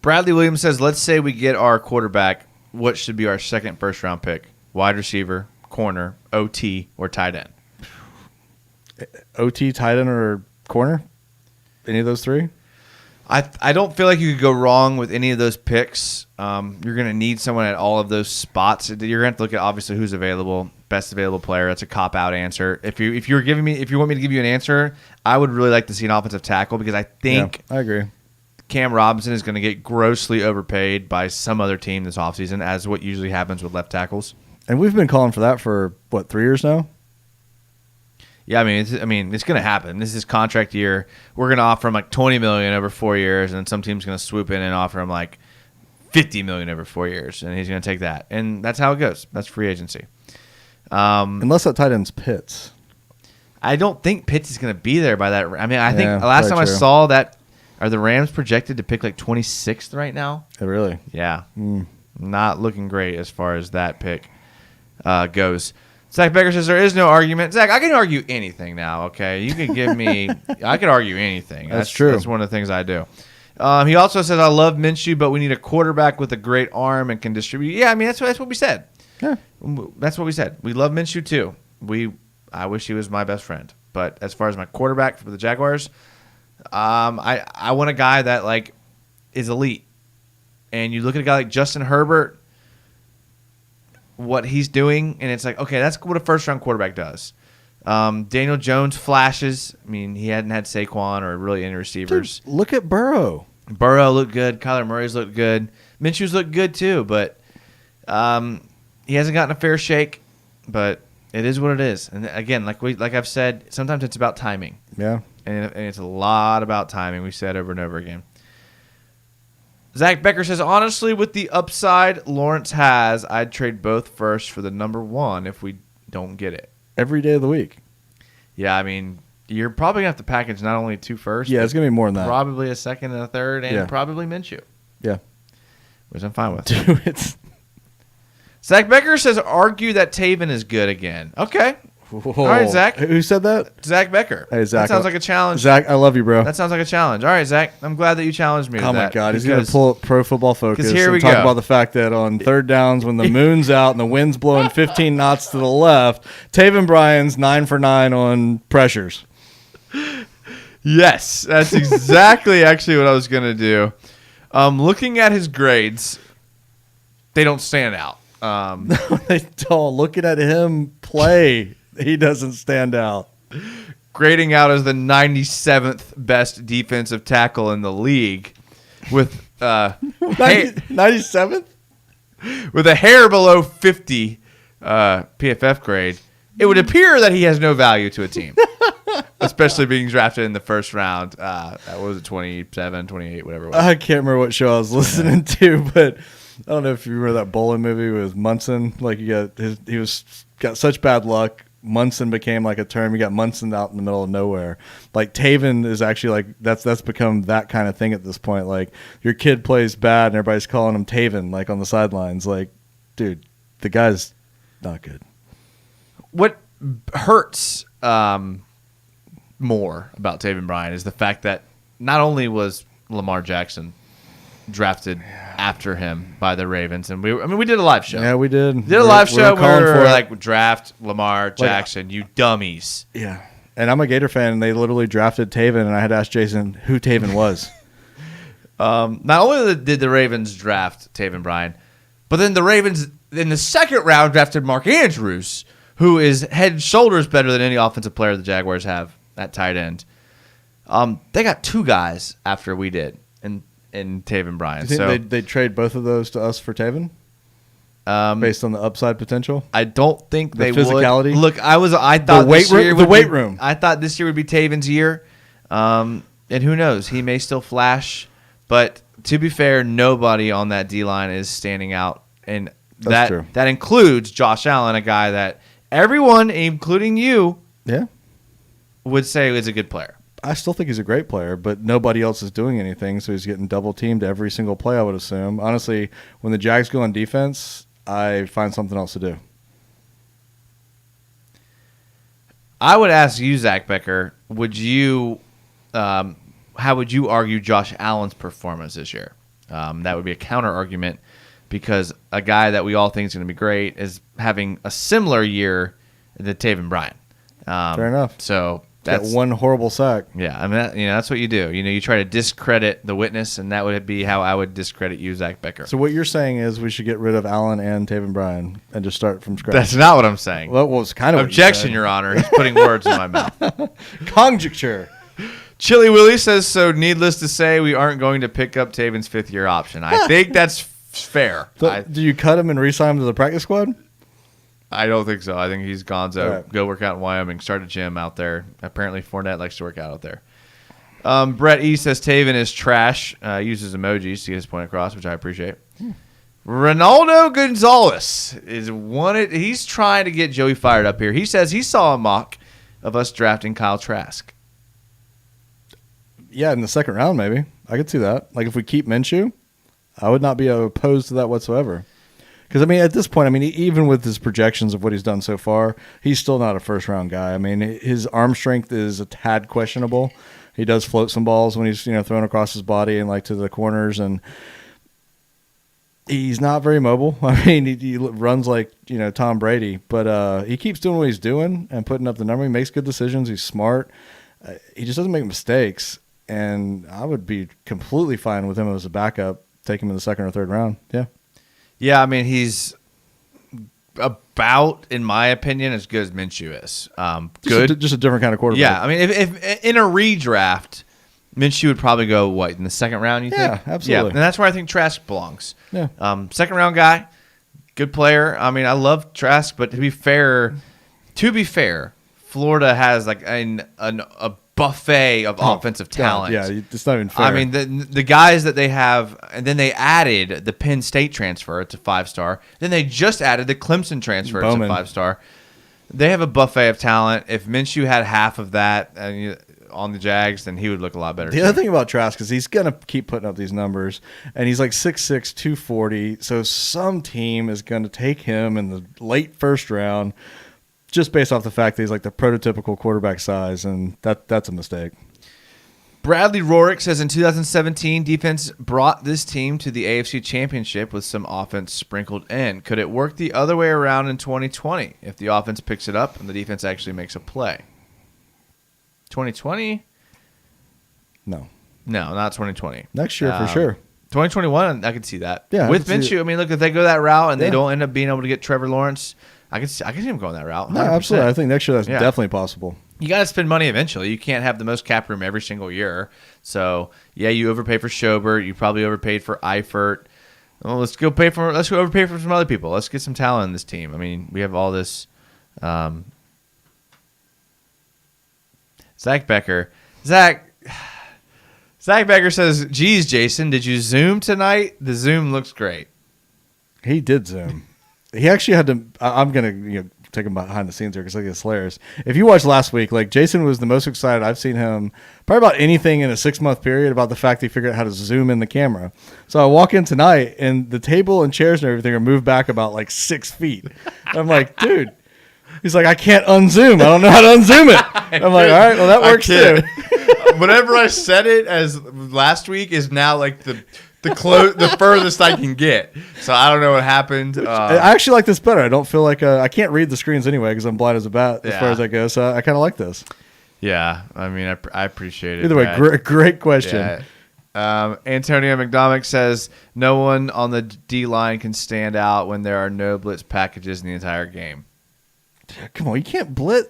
Bradley Williams says, let's say we get our quarterback. What should be our second first-round pick? Wide receiver, corner, OT, or tight end? OT, tight end, or corner? Any of those three? I don't feel like you could go wrong with any of those picks. You're going to need someone at all of those spots. You're going to have to look at obviously who's available, best available player. That's a cop-out answer. If you want me to give you an answer, I would really like to see an offensive tackle because I think I agree. Cam Robinson is going to get grossly overpaid by some other team this offseason, as what usually happens with left tackles. And we've been calling for that for, 3 years now? Yeah, I mean, it's going to happen. This is contract year. We're going to offer him like $20 million over 4 years, and then some team's going to swoop in and offer him like $50 million over 4 years, and he's going to take that. And that's how it goes. That's free agency. Unless that tight end's Pitts. I don't think Pitts is going to be there by that. I mean, I think Yeah, last time I true. saw that, are the Rams projected to pick like 26th right now? Oh, really? Yeah. Not looking great as far as that pick goes. Zach Becker says there is no argument. Zach, I can argue anything now, okay? You can give me – I can argue anything. That's true. That's one of the things I do. He also says, I love Minshew, but we need a quarterback with a great arm and can distribute. Yeah, I mean, that's what we said. Yeah. That's what we said. We love Minshew too. I wish he was my best friend. But as far as my quarterback for the Jaguars, I want a guy that like is elite. And you look at a guy like Justin Herbert, what he's doing, and it's like, okay, that's what a first-round quarterback does. Daniel Jones flashes. I mean, he hadn't had Saquon or really any receivers. Dude, look at Burrow. Burrow looked good. Kyler Murray's looked good. Minshew's looked good too, but he hasn't gotten a fair shake. But it is what it is. And again, like I've said, sometimes it's about timing. Yeah. And it's a lot about timing. We've said over and over again. Zach Becker says, honestly, with the upside Lawrence has, I'd trade both first for the number one if we don't get it. Every day of the week. Yeah, I mean, you're probably going to have to package not only two first. Yeah, it's going to be more than that. Probably a second and a third, and probably Minshew. Yeah. Which I'm fine with. Dude, it's... Zach Becker says, argue that Taven is good again. Okay. Whoa. All right, Zach. Who said that? Zach Becker. Hey, Zach. That sounds like a challenge. Zach, I love you, bro. That sounds like a challenge. All right, Zach. I'm glad that you challenged me with Oh, that. my God. He's going to pull up Pro Football Focus here and we talk go. about the fact that on third downs when the moon's out and the wind's blowing 15 knots to the left, Taven Bryan's 9 for 9 on pressures. Yes, that's exactly actually what I was going to do. Looking at his grades, they don't stand out. They don't. Looking at him play, he doesn't stand out. Grading out as the 97th best defensive tackle in the league with 97th? with a hair below 50 PFF grade. It would appear that he has no value to a team, especially being drafted in the first round. That was 27, 28, whatever it was. I can't remember what show I was listening to, but I don't know if you remember that bowling movie with Munson. Like he got such bad luck. Munson became like a term. You got Munson out in the middle of nowhere. Like Taven is actually like that's become that kind of thing at this point. Like your kid plays bad and everybody's calling him Taven like on the sidelines. Like, dude, the guy's not good. What hurts more about Taven Bryan is the fact that not only was Lamar Jackson drafted after him by the Ravens, and we did a live show. Yeah, we did. We did a live show where we were it. like, draft Lamar Jackson, you dummies. Yeah. And I'm a Gator fan, and they literally drafted Taven, and I had to ask Jason who Taven was. Not only did the Ravens draft Taven Bryan, but then the Ravens in the second round drafted Mark Andrews, who is head and shoulders better than any offensive player the Jaguars have at tight end. They got two guys after we did, and and Taven Bryan. Do you So think they'd trade both of those to us for Taven? Based on the upside potential? I don't think they physicality? would. Look, I thought the weight room. I thought this year would be Taven's year. And who knows? He may still flash. But to be fair, nobody on that D-line is standing out. And That's true. that includes Josh Allen, a guy that everyone, including you, would say is a good player. I still think he's a great player, but nobody else is doing anything, so he's getting double-teamed every single play, I would assume. Honestly, when the Jags go on defense, I find something else to do. I would ask you, Zach Becker, how would you argue Josh Allen's performance this year? That would be a counter-argument because a guy that we all think is going to be great is having a similar year to Taven Bryan. Fair enough. So that's one horrible sack. Yeah, I mean, that's what you do. You try to discredit the witness, and that would be how I would discredit you, Zach Becker. So what you're saying is we should get rid of Allen and Taven Bryan and just start from scratch. That's not what I'm saying. Well, it was kind of objection, Your Honor. He's putting words in my mouth. Conjecture. Chili Willie says, so needless to say, we aren't going to pick up Taven's fifth-year option. I think that's fair. Do you cut him and re-sign him to the practice squad? I don't think so. I think he's gonzo. Right. Go work out in Wyoming. Start a gym out there. Apparently, Fournette likes to work out there. Brett E says Taven is trash. Uses emojis to get his point across, which I appreciate. Ronaldo Gonzalez is he's trying to get Joey fired up here. He says he saw a mock of us drafting Kyle Trask. Yeah, in the second round, maybe. I could see that. Like, if we keep Minshew, I would not be opposed to that whatsoever. Because, I mean, at this point, even with his projections of what he's done so far, he's still not a first-round guy. I mean, his arm strength is a tad questionable. He does float some balls when he's, thrown across his body and, like, to the corners. And he's not very mobile. I mean, he runs like, Tom Brady. But he keeps doing what he's doing and putting up the number. He makes good decisions. He's smart. He just doesn't make mistakes. And I would be completely fine with him as a backup, take him in the second or third round. Yeah. Yeah, I mean, he's about, in my opinion, as good as Minshew is. Good. Just a different kind of quarterback. Yeah, I mean, if in a redraft, Minshew would probably go, in the second round, you think? Yeah, absolutely. Yeah, and that's where I think Trask belongs. Yeah. Second round guy, good player. I mean, I love Trask, but to be fair, Florida has like a buffet of offensive talent. Yeah, it's not even fair. I mean, the guys that they have, and then they added the Penn State transfer to 5-star. Then they just added the Clemson transfer to 5-star. They have a buffet of talent. If Minshew had half of that on the Jags, then he would look a lot better. The other thing about Trask is he's going to keep putting up these numbers, and he's like 6'6", 240, so some team is going to take him in the late first round just based off the fact that he's like the prototypical quarterback size, and that's a mistake. Bradley Rorick says in 2017, defense brought this team to the AFC Championship with some offense sprinkled in. Could it work the other way around in 2020 if the offense picks it up and the defense actually makes a play? 2020? No, not 2020. Next year for sure. 2021, I could see that. Yeah, with Minshew, I mean, look, if they go that route and they don't end up being able to get Trevor Lawrence, I can see him going that route. 100%. No, absolutely. I think next year that's definitely possible. You got to spend money eventually. You can't have the most cap room every single year. So, yeah, you overpay for Schobert. You probably overpaid for Eifert. Well, let's go overpay for some other people. Let's get some talent in this team. I mean, we have all this. Zach Becker. Zach Becker says, geez, Jason, did you Zoom tonight? The Zoom looks great. He did Zoom. He actually had to. I'm gonna take him behind the scenes here because I think it's hilarious. If you watched last week, like Jason was the most excited I've seen him probably about anything in a 6-month period about the fact that he figured out how to zoom in the camera. So I walk in tonight and the table and chairs and everything are moved back about like 6 feet. And I'm like, dude. He's like, I can't unzoom. I don't know how to unzoom it. I'm like, all right, well that works too. Whatever I said it as last week is now like the furthest I can get. So I don't know what happened. I actually like this better. I don't feel like I can't read the screens anyway because I'm blind as a bat as far as I go. So I kind of like this. Yeah, I mean, I appreciate it. Either way, great question. Yeah. Antonio McDomick says no one on the D line can stand out when there are no blitz packages in the entire game. Come on, you can't blitz.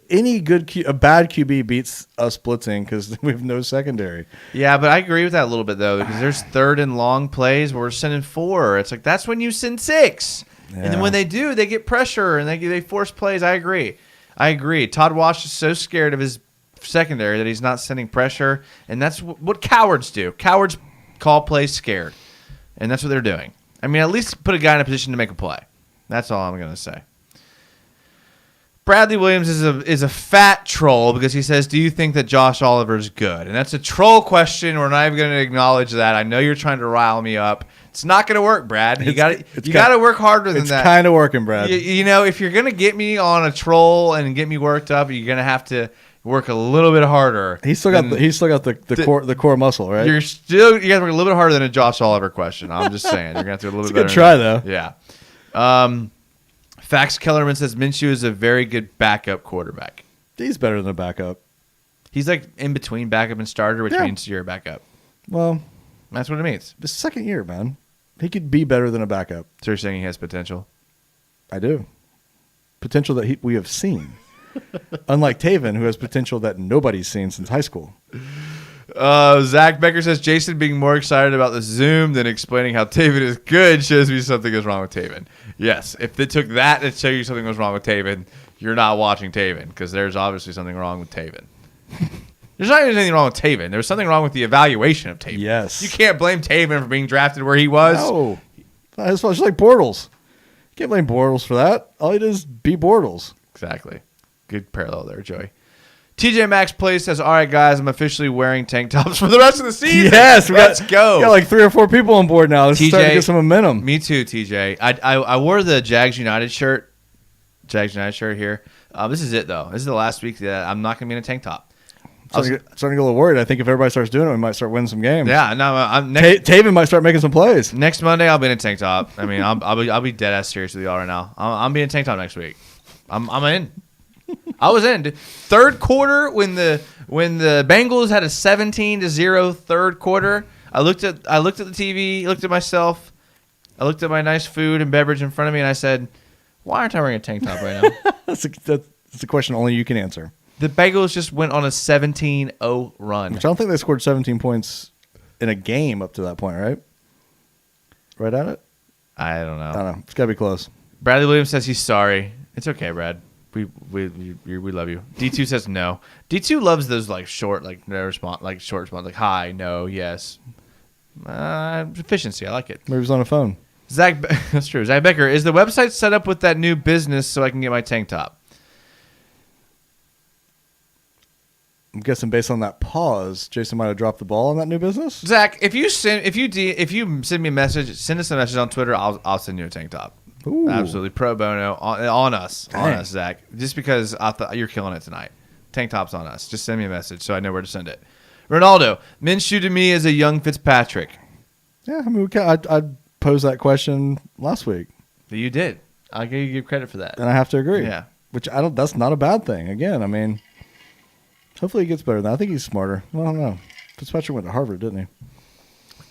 a bad QB beats us blitzing because we have no secondary. Yeah, but I agree with that a little bit, though, because there's third and long plays where we're sending 4. It's like that's when you send 6. Yeah. And then when they do, they get pressure and they force plays. I agree. Todd Wash is so scared of his secondary that he's not sending pressure, and that's what cowards do. Cowards call plays scared, and that's what they're doing. I mean, at least put a guy in a position to make a play. That's all I'm going to say. Bradley Williams is a fat troll because he says, do you think that Josh Oliver's good? And that's a troll question. We're not even going to acknowledge that. I know you're trying to rile me up. It's not going to work, Brad. You got to work harder than that. It's kind of working, Brad. You know, if you're going to get me on a troll and get me worked up, you're going to have to work a little bit harder. He's still got the core muscle, right? You got to work a little bit harder than a Josh Oliver question. I'm just saying. You're going to have to do a little bit better. Good try, though. Yeah. Fax Kellerman says Minshew is a very good backup quarterback. He's better than a backup. He's like in between backup and starter, which means you're a backup. Well, that's what it means. His second year, man. He could be better than a backup. So you're saying he has potential? I do. Potential that we have seen. Unlike Taven, who has potential that nobody's seen since high school. Zach Becker says Jason being more excited about the Zoom than explaining how Taven is good shows me something is wrong with Taven. Yes, if they took that to show you something was wrong with Taven, you're not watching Taven because there's obviously something wrong with Taven. There's not even anything wrong with Taven. There's something wrong with the evaluation of Taven. Yes. You can't blame Taven for being drafted where he was. No. It's just like Bortles. You can't blame Bortles for that. All he does is be Bortles. Exactly. Good parallel there, Joey. TJ Maxx Play says, all right, guys, I'm officially wearing tank tops for the rest of the season. Yes. Let's go. We got like 3 or 4 people on board now. It's starting to get some momentum. Me too, TJ. I wore the Jags United shirt. Here. This is it, though. This is the last week that I'm not going to be in a tank top. I'm starting to get a little worried. I think if everybody starts doing it, we might start winning some games. Yeah, no, Taven might start making some plays. Next Monday, I'll be in a tank top. I mean, I'll be dead ass serious with y'all right now. I'm being a tank top next week. I'm in. I was in. Third quarter when the Bengals had a 17-0 third quarter. I looked at the TV, looked at myself, I looked at my nice food and beverage in front of me, and I said, "Why aren't I wearing a tank top right now?" That's a question only you can answer. The Bengals just went on a 17-0 run. Which I don't think they scored 17 points in a game up to that point, right? Right at it? I don't know. I don't know. It's got to be close. Bradley Williams says he's sorry. It's okay, Brad. We love you. D2 says no. D2 loves those short response, like hi, no, yes. Efficiency, I like it. Maybe he's on a phone. That's true. Zach Becker, is the website set up with that new business so I can get my tank top? I'm guessing based on that pause, Jason might have dropped the ball on that new business. Zach, if you send me a message, send us a message on Twitter. I'll send you a tank top. Ooh. Absolutely pro bono on us, Dang. Zach. Just because I thought you're killing it tonight. Tank tops on us. Just send me a message so I know where to send it. Ronaldo, Minshew to me is a young Fitzpatrick. Yeah, I mean, I posed that question last week. You did. I'll give you credit for that. And I have to agree. Yeah. Which that's not a bad thing. Again, I mean, hopefully he gets better than that. I think he's smarter. Well, I don't know. Fitzpatrick went to Harvard, didn't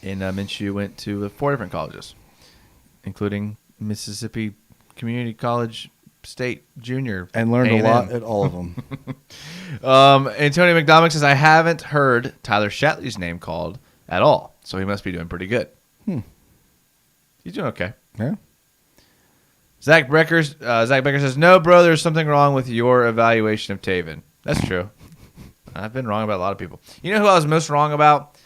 he? And Minshew went to 4 different colleges, including Mississippi Community College, State, Junior. And learned A&M. a lot at all of them. Antonio McDonald says, I haven't heard Tyler Shatley's name called at all, so he must be doing pretty good. He's doing okay. Yeah. Zach Becker says, no, bro, there's something wrong with your evaluation of Taven. That's true. I've been wrong about a lot of people. You know who I was most wrong about?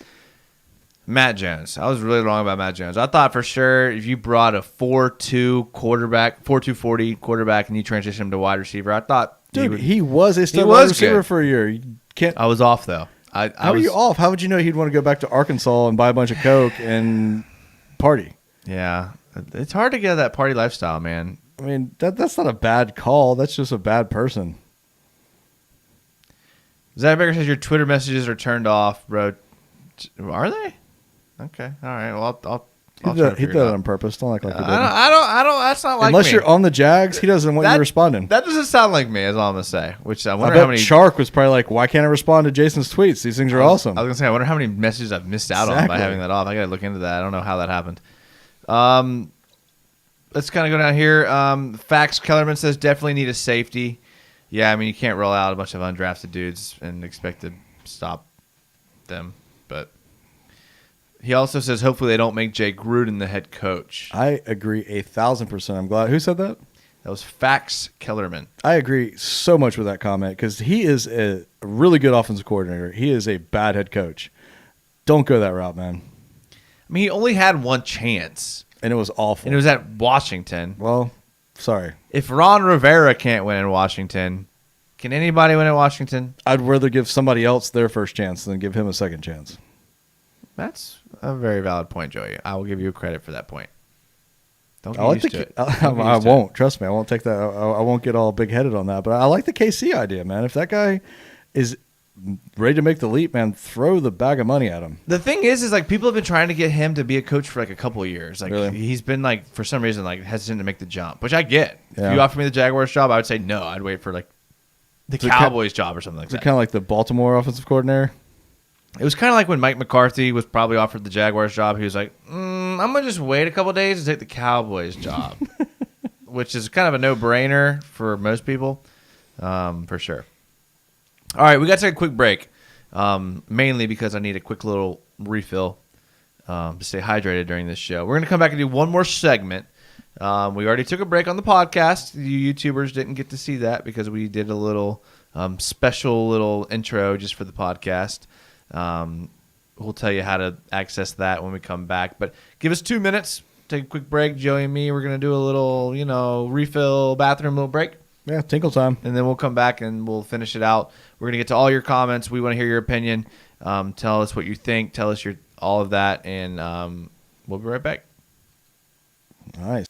Matt Jones. I was really wrong about Matt Jones. I thought for sure if you brought a 4.2 quarterback, 4.240 quarterback, and you transition him to wide receiver, I thought he was a star wide receiver good. for a year. You can't. I was off though. How are you off? How would you know he'd want to go back to Arkansas and buy a bunch of Coke and party? Yeah, it's hard to get that party lifestyle, man. I mean, that's not a bad call. That's just a bad person. Zach Becker says your Twitter messages are turned off, bro. Are they? Okay, all right. Well, I'll he did it on purpose. Don't act like he didn't. I don't. That's not like Unless me. you're on the Jags, he doesn't want you responding. That doesn't sound like me. Is all I'm gonna say. Which I wonder bet how many. Shark was probably like, "Why can't I respond to Jason's tweets? These things are awesome." I was gonna say, I wonder how many messages I've missed out on by having that off. I gotta look into that. I don't know how that happened. Let's kind of go down here. Fax Kellerman says definitely need a safety. Yeah, I mean, you can't roll out a bunch of undrafted dudes and expect to stop them. But he also says hopefully they don't make Jay Gruden the head coach. I agree 1,000%. I'm glad. Who said that? That was Fax Kellerman. I agree so much with that comment because he is a really good offensive coordinator. He is a bad head coach. Don't go that route, man. I mean, he only had one chance, And it was awful. and it was at Washington. Well, sorry. If Ron Rivera can't win in Washington, can anybody win in Washington? I'd rather give somebody else their first chance than give him a second chance. That's a very valid point, Joey. I will give you credit for that point. Don't I get like used to it. I won't. Trust me. I won't take that. I won't get all big headed on that. But I like the KC idea, man. If that guy is ready to make the leap, man, throw the bag of money at him. The thing is like people have been trying to get him to be a coach for like a couple of years. Like Really? he's been like for some reason like hesitant to make the jump, which I get. Yeah. If you offer me the Jaguars job, I would say no. I'd wait for like the So Cowboys job or something like Is it that. kind of like the Baltimore offensive coordinator? It was kind of like when Mike McCarthy was probably offered the Jaguars job. He was like, I'm gonna just wait a couple of days to take the Cowboys job, which is kind of a no-brainer for most people, for sure. All right, we got to take a quick break, mainly because I need a quick little refill to stay hydrated during this show. We're going to come back and do one more segment. We already took a break on the podcast. You YouTubers didn't get to see that because we did a little special little intro just for the podcast. We'll tell you how to access that when we come back. But give us 2 minutes. Take a quick break. Joey and me, we're going to do a little, refill bathroom little break. Yeah, tinkle time. And then we'll come back and we'll finish it out. We're going to get to all your comments. We want to hear your opinion. Tell us what you think. Tell us all of that. And we'll be right back. Nice.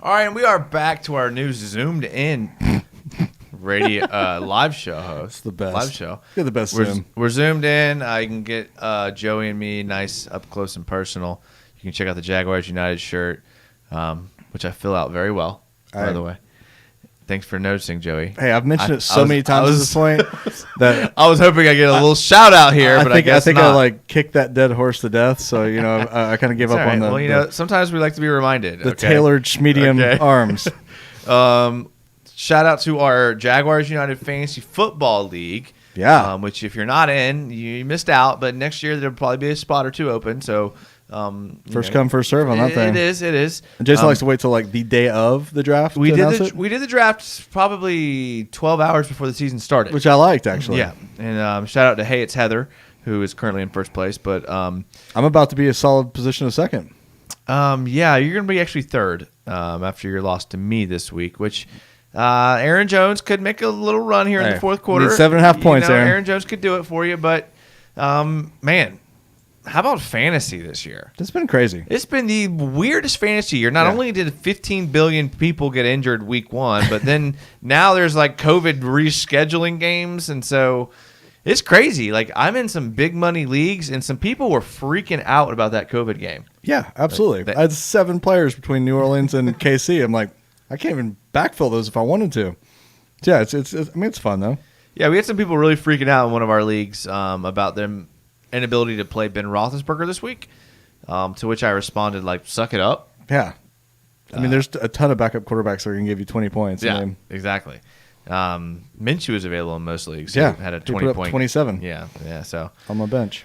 All right, and we are back to our new zoomed in radio live show host. It's the best. Live show. You're the best. We're zoomed in. You can get Joey and me nice up close and personal. You can check out the Jaguars United shirt, which I fill out very well, by the way. Thanks for noticing, Joey. Hey, I've mentioned it so many times at this point that I was hoping I get a little shout out here, but I guess not. I like kicked that dead horse to death. So I kind of gave up on the. Well, sometimes we like to be reminded. The tailored medium arms. Shout out to our Jaguars United Fantasy Football League. Yeah. Which if you're not in, you missed out. But next year there'll probably be a spot or two open. So. First come, first serve on that thing. It is. And Jason likes to wait till like the day of the draft. We did the draft probably 12 hours before the season started, which I liked actually. Yeah, and shout out to Hey, it's Heather, who is currently in first place. But I'm about to be a solid position of second. Yeah, you're gonna be actually third after your loss to me this week, which. Aaron Jones could make a little run here in the fourth quarter. Need 7.5 points, Aaron. Aaron Jones could do it for you, but man. How about fantasy this year? It's been crazy. It's been the weirdest fantasy year. Not only did 15 billion people get injured week one, but then now there's like COVID rescheduling games. And so it's crazy. Like I'm in some big money leagues and some people were freaking out about that COVID game. Yeah, absolutely. I had 7 players between New Orleans and KC. I'm like, I can't even backfill those if I wanted to. So yeah, it's fun though. Yeah, we had some people really freaking out in one of our leagues about them inability to play Ben Roethlisberger this week, to which I responded like, "Suck it up." Yeah, I mean, there's a ton of backup quarterbacks that are going to give you 20 points. Yeah, exactly. Minshew was available in most leagues. Yeah, he had a 20-point, 27. Yeah. So on my bench.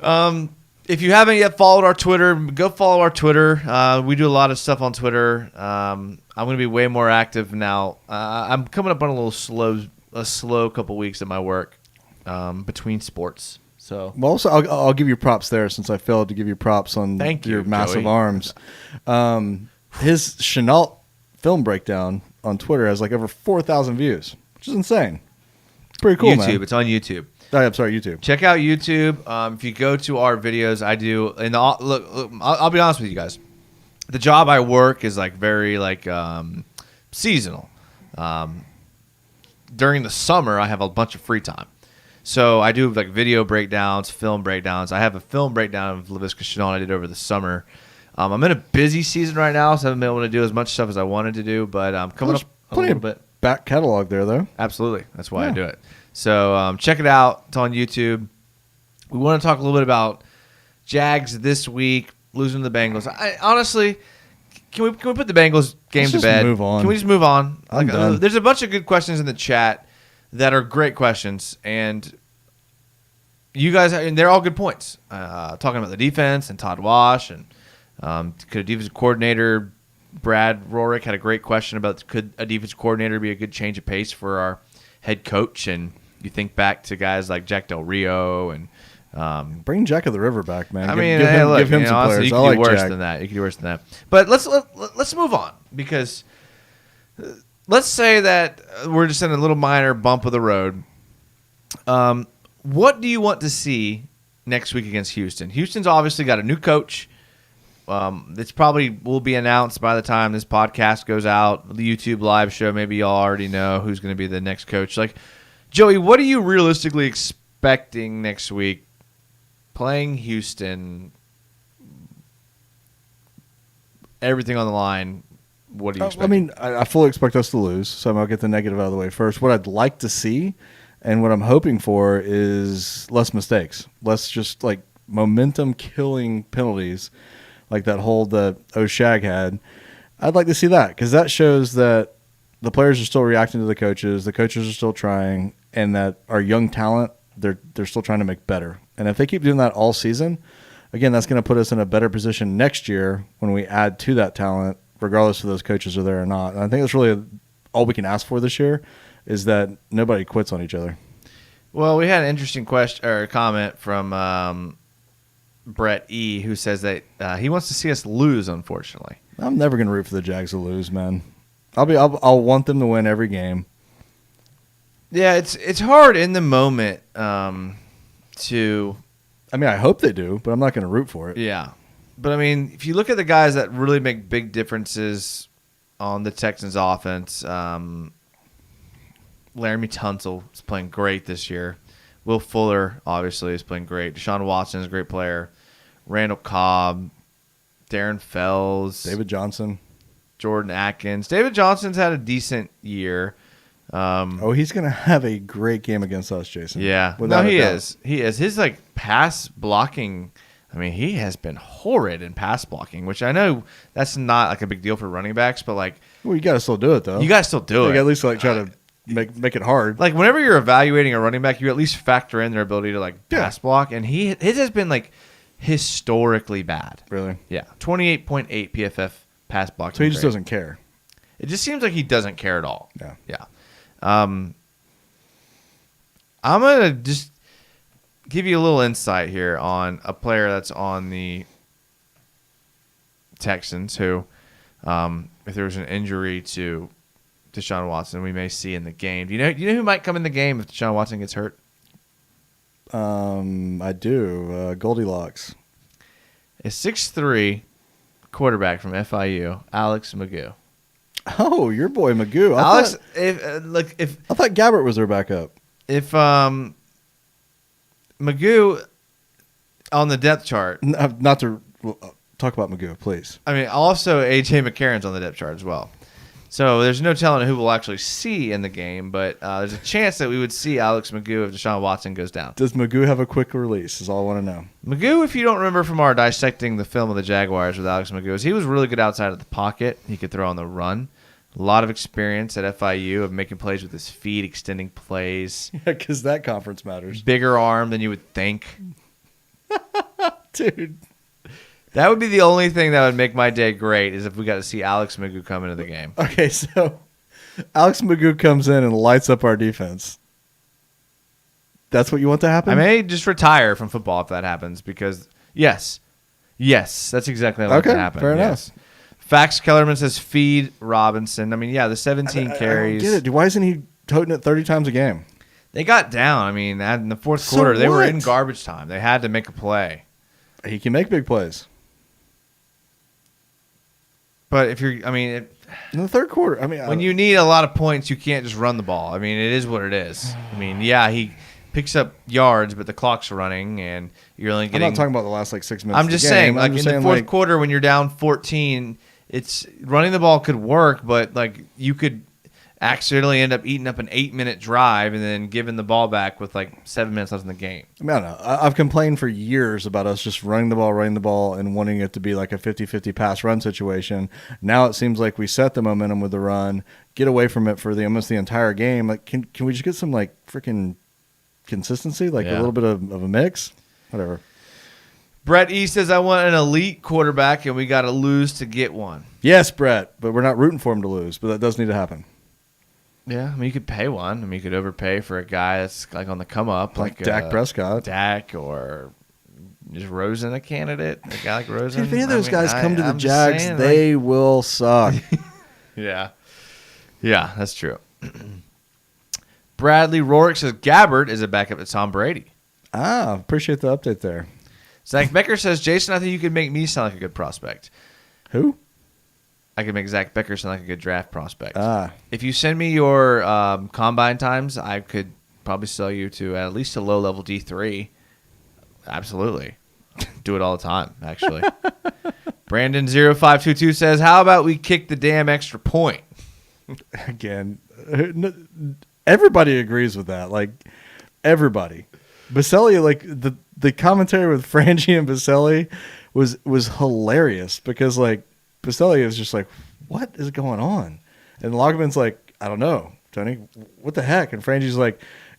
If you haven't yet followed our Twitter, go follow our Twitter. We do a lot of stuff on Twitter. I'm going to be way more active now. I'm coming up on a slow couple weeks at my work between sports. So. Well, also, I'll give you props there since I failed to give you props on your massive arms. His Chenault film breakdown on Twitter has like over 4,000 views, which is insane. Pretty cool, YouTube. man. It's on YouTube. Oh, I'm sorry, YouTube. Check out YouTube. If you go to our videos, I do. And look, I'll be honest with you guys. The job I work is like very like seasonal. During the summer, I have a bunch of free time. So I do like video breakdowns, film breakdowns. I have a film breakdown of Laviska Shenault I did over the summer. I'm in a busy season right now, so I haven't been able to do as much stuff as I wanted to do, but I'm coming up a little bit. Back catalog there, though. Absolutely. That's why I do it. So check it out. It's on YouTube. We want to talk a little bit about Jags this week, losing to the Bengals. Honestly, can we put the Bengals game to bed? Move on. Can we just move on? I'm done. There's a bunch of good questions in the chat that are great questions, and you guys, and they're all good points. Talking about the defense and Todd Wash, and could a defensive coordinator, Brad Rorick had a great question about could a defensive coordinator be a good change of pace for our head coach? And you think back to guys like Jack Del Rio and bring Jack of the River back, man. I mean, give him some honestly, players. you I could like do worse Jack. than that. You could do worse than that. But let's move on because. Let's say that we're just in a little minor bump of the road. What do you want to see next week against Houston? Houston's obviously got a new coach. It's probably will be announced by the time this podcast goes out. The YouTube live show, maybe y'all already know who's going to be the next coach. Like, Joey, what are you realistically expecting next week playing Houston? Everything on the line. What do you expect? I mean, I fully expect us to lose, so I'll get the negative out of the way first. What I'd like to see and what I'm hoping for is less mistakes, less just like momentum-killing penalties like that hold that O'Shag had. I'd like to see that because that shows that the players are still reacting to the coaches are still trying, and that our young talent, they're still trying to make better. And if they keep doing that all season, again, that's going to put us in a better position next year when we add to that talent, regardless if those coaches are there or not. And I think that's really all we can ask for this year is that nobody quits on each other. Well, we had an interesting question or comment from Brett E., who says that he wants to see us lose, unfortunately. I'm never going to root for the Jags to lose, man. I'll want them to win every game. Yeah, it's hard in the moment to... I mean, I hope they do, but I'm not going to root for it. Yeah. But, I mean, if you look at the guys that really make big differences on the Texans offense. Laramie Tunsil is playing great this year. Will Fuller, obviously, is playing great. Deshaun Watson is a great player. Randall Cobb, Darren Fells. David Johnson. Jordan Atkins. David Johnson's had a decent year. He's going to have a great game against us, Jason. Yeah. Without he a doubt. is. He is. His pass blocking, I mean, he has been horrid in pass blocking, which I know that's not a big deal for running backs, but Well, you got to still do it, though. you got to still do it. At least try to make it hard. Whenever you're evaluating a running back, you at least factor in their ability to pass block, and his has been historically bad. Really? Yeah. 28.8 PFF pass blocking. So he just grade. doesn't care. It just seems like he doesn't care at all. Yeah. Yeah. I'm going to just give you a little insight here on a player that's on the Texans who, if there was an injury to Deshaun Watson, we may see in the game. Do you know who might come in the game if Deshaun Watson gets hurt? I do. Goldilocks. A 6'3" quarterback from FIU, Alex Magoo. Oh, your boy Magoo. I thought Gabbert was their backup. If Magoo on the depth chart. Not to talk about Magoo, please. I mean, also AJ McCarron's on the depth chart as well. So there's no telling who we'll actually see in the game, but there's a chance that we would see Alex Magoo if Deshaun Watson goes down. Does Magoo have a quick release is all I want to know. Magoo, if you don't remember from our dissecting the film of the Jaguars with Alex Magoo, he was really good outside of the pocket. He could throw on the run. A lot of experience at FIU of making plays with his feet, extending plays. Yeah, because that conference matters. Bigger arm than you would think. Dude. That would be the only thing that would make my day great is if we got to see Alex Magoo come into the game. Okay, so Alex Magoo comes in and lights up our defense. That's what you want to happen? I may just retire from football if that happens because, yes, that's exactly what can happen. Fair enough. Fax Kellerman says feed Robinson. I mean, yeah, the 17 carries. I don't get it. Why isn't he toting it 30 times a game? They got down. I mean, in the fourth quarter, they were in garbage time. They had to make a play. He can make big plays. But if you're, in the third quarter, when you need a lot of points, you can't just run the ball. I mean, it is what it is. I mean, yeah, he picks up yards, but the clock's running, and you're only getting. I'm not talking about the last 6 minutes. I'm just saying, in the fourth quarter, when you're down 14, it's running the ball could work, but you could accidentally end up eating up an 8-minute drive and then giving the ball back with 7 minutes left in the game. I don't know. I've complained for years about us just running the ball, and wanting it to be like a 50-50 pass-run situation. Now it seems like we set the momentum with the run, get away from it for almost the entire game. Can we just get some freaking consistency, a little bit of a mix? Whatever. Brett E says, I want an elite quarterback, and we got to lose to get one. Yes, Brett, but we're not rooting for him to lose, but that does need to happen. Yeah, you could pay one. You could overpay for a guy that's on the come up, like Dak Prescott, or is Rosen a candidate? A guy like Rosen. If any of those guys come to the Jags, they will suck. Yeah, that's true. Bradley Rorick says Gabbert is a backup to Tom Brady. Appreciate the update there. Zach Becker says, Jason, I think you could make me sound like a good prospect. Who? I could make Zach Becker sound like a good draft prospect. If you send me your combine times, I could probably sell you to at least a low-level D3. Absolutely. Do it all the time, actually. Brandon0522 says, how about we kick the damn extra point? Again, everybody agrees with that. Everybody. Baselli, the commentary with Frangie and Baselli was hilarious because, Baselli is just what is going on? And Logman's I don't know, Tony, what the heck? And Frangie's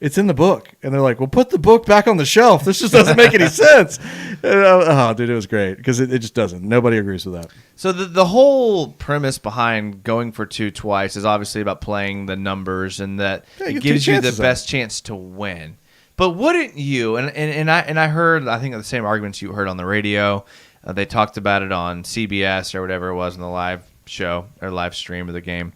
it's in the book. And they're well, put the book back on the shelf. This just doesn't make any sense. And, dude, it was great because it just doesn't. Nobody agrees with that. So the whole premise behind going for 2 twice is obviously about playing the numbers and that it gives you the best chance to win. But wouldn't you? And I heard, I think, the same arguments you heard on the radio. They talked about it on CBS or whatever it was in the live show or live stream of the game.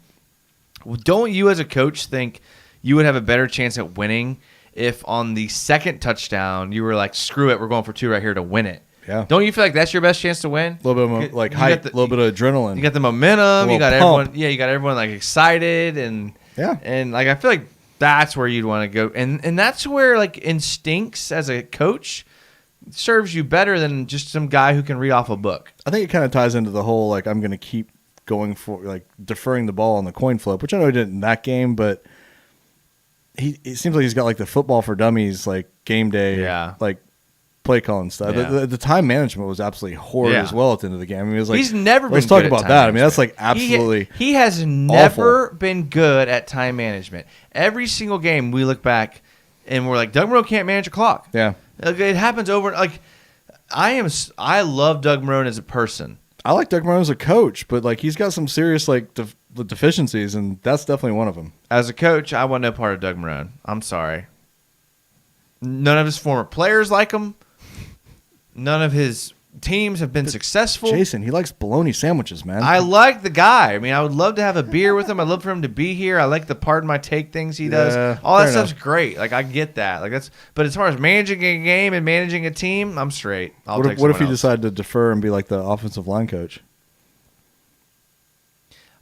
Don't you as a coach think you would have a better chance at winning if on the second touchdown you were screw it, we're going for 2 right here to win it, Yeah. Don't you feel like that's your best chance to win? A little bit of like hype, a little bit of adrenaline. You got the momentum. You got pump. everyone. Yeah, you got everyone like excited and like I feel like that's where you'd want to go, and that's where like instincts as a coach serves you better than just some guy who can read off a book. I think it kind of ties into the whole like I'm going to keep going for like deferring the ball on the coin flip, which I know he did in that game, but it seems like he's got like the football for dummies like game day, like play calling stuff. Yeah. The time management was absolutely horrid as well at the end of the game. I mean, it was like he's never been. Let's talk about that. I mean, that's like absolutely. He has never been good at time management. Every single game we look back and we're like, Doug Marrone can't manage a clock. Yeah, it happens over. Like I love Doug Marrone as a person. I like Doug Marrone as a coach, but like he's got some serious like deficiencies, and that's definitely one of them. As a coach, I want no part of Doug Marrone. I'm sorry. None of his former players like him. None of his teams have been successful. Jason, he likes bologna sandwiches, man. I like the guy. I mean, I would love to have a beer with him. I'd love for him to be here. I like the pardon my take things he does. All that stuff's great. Like I get that. Like but as far as managing a game and managing a team, I'm straight. What if he decided to defer and be like the offensive line coach?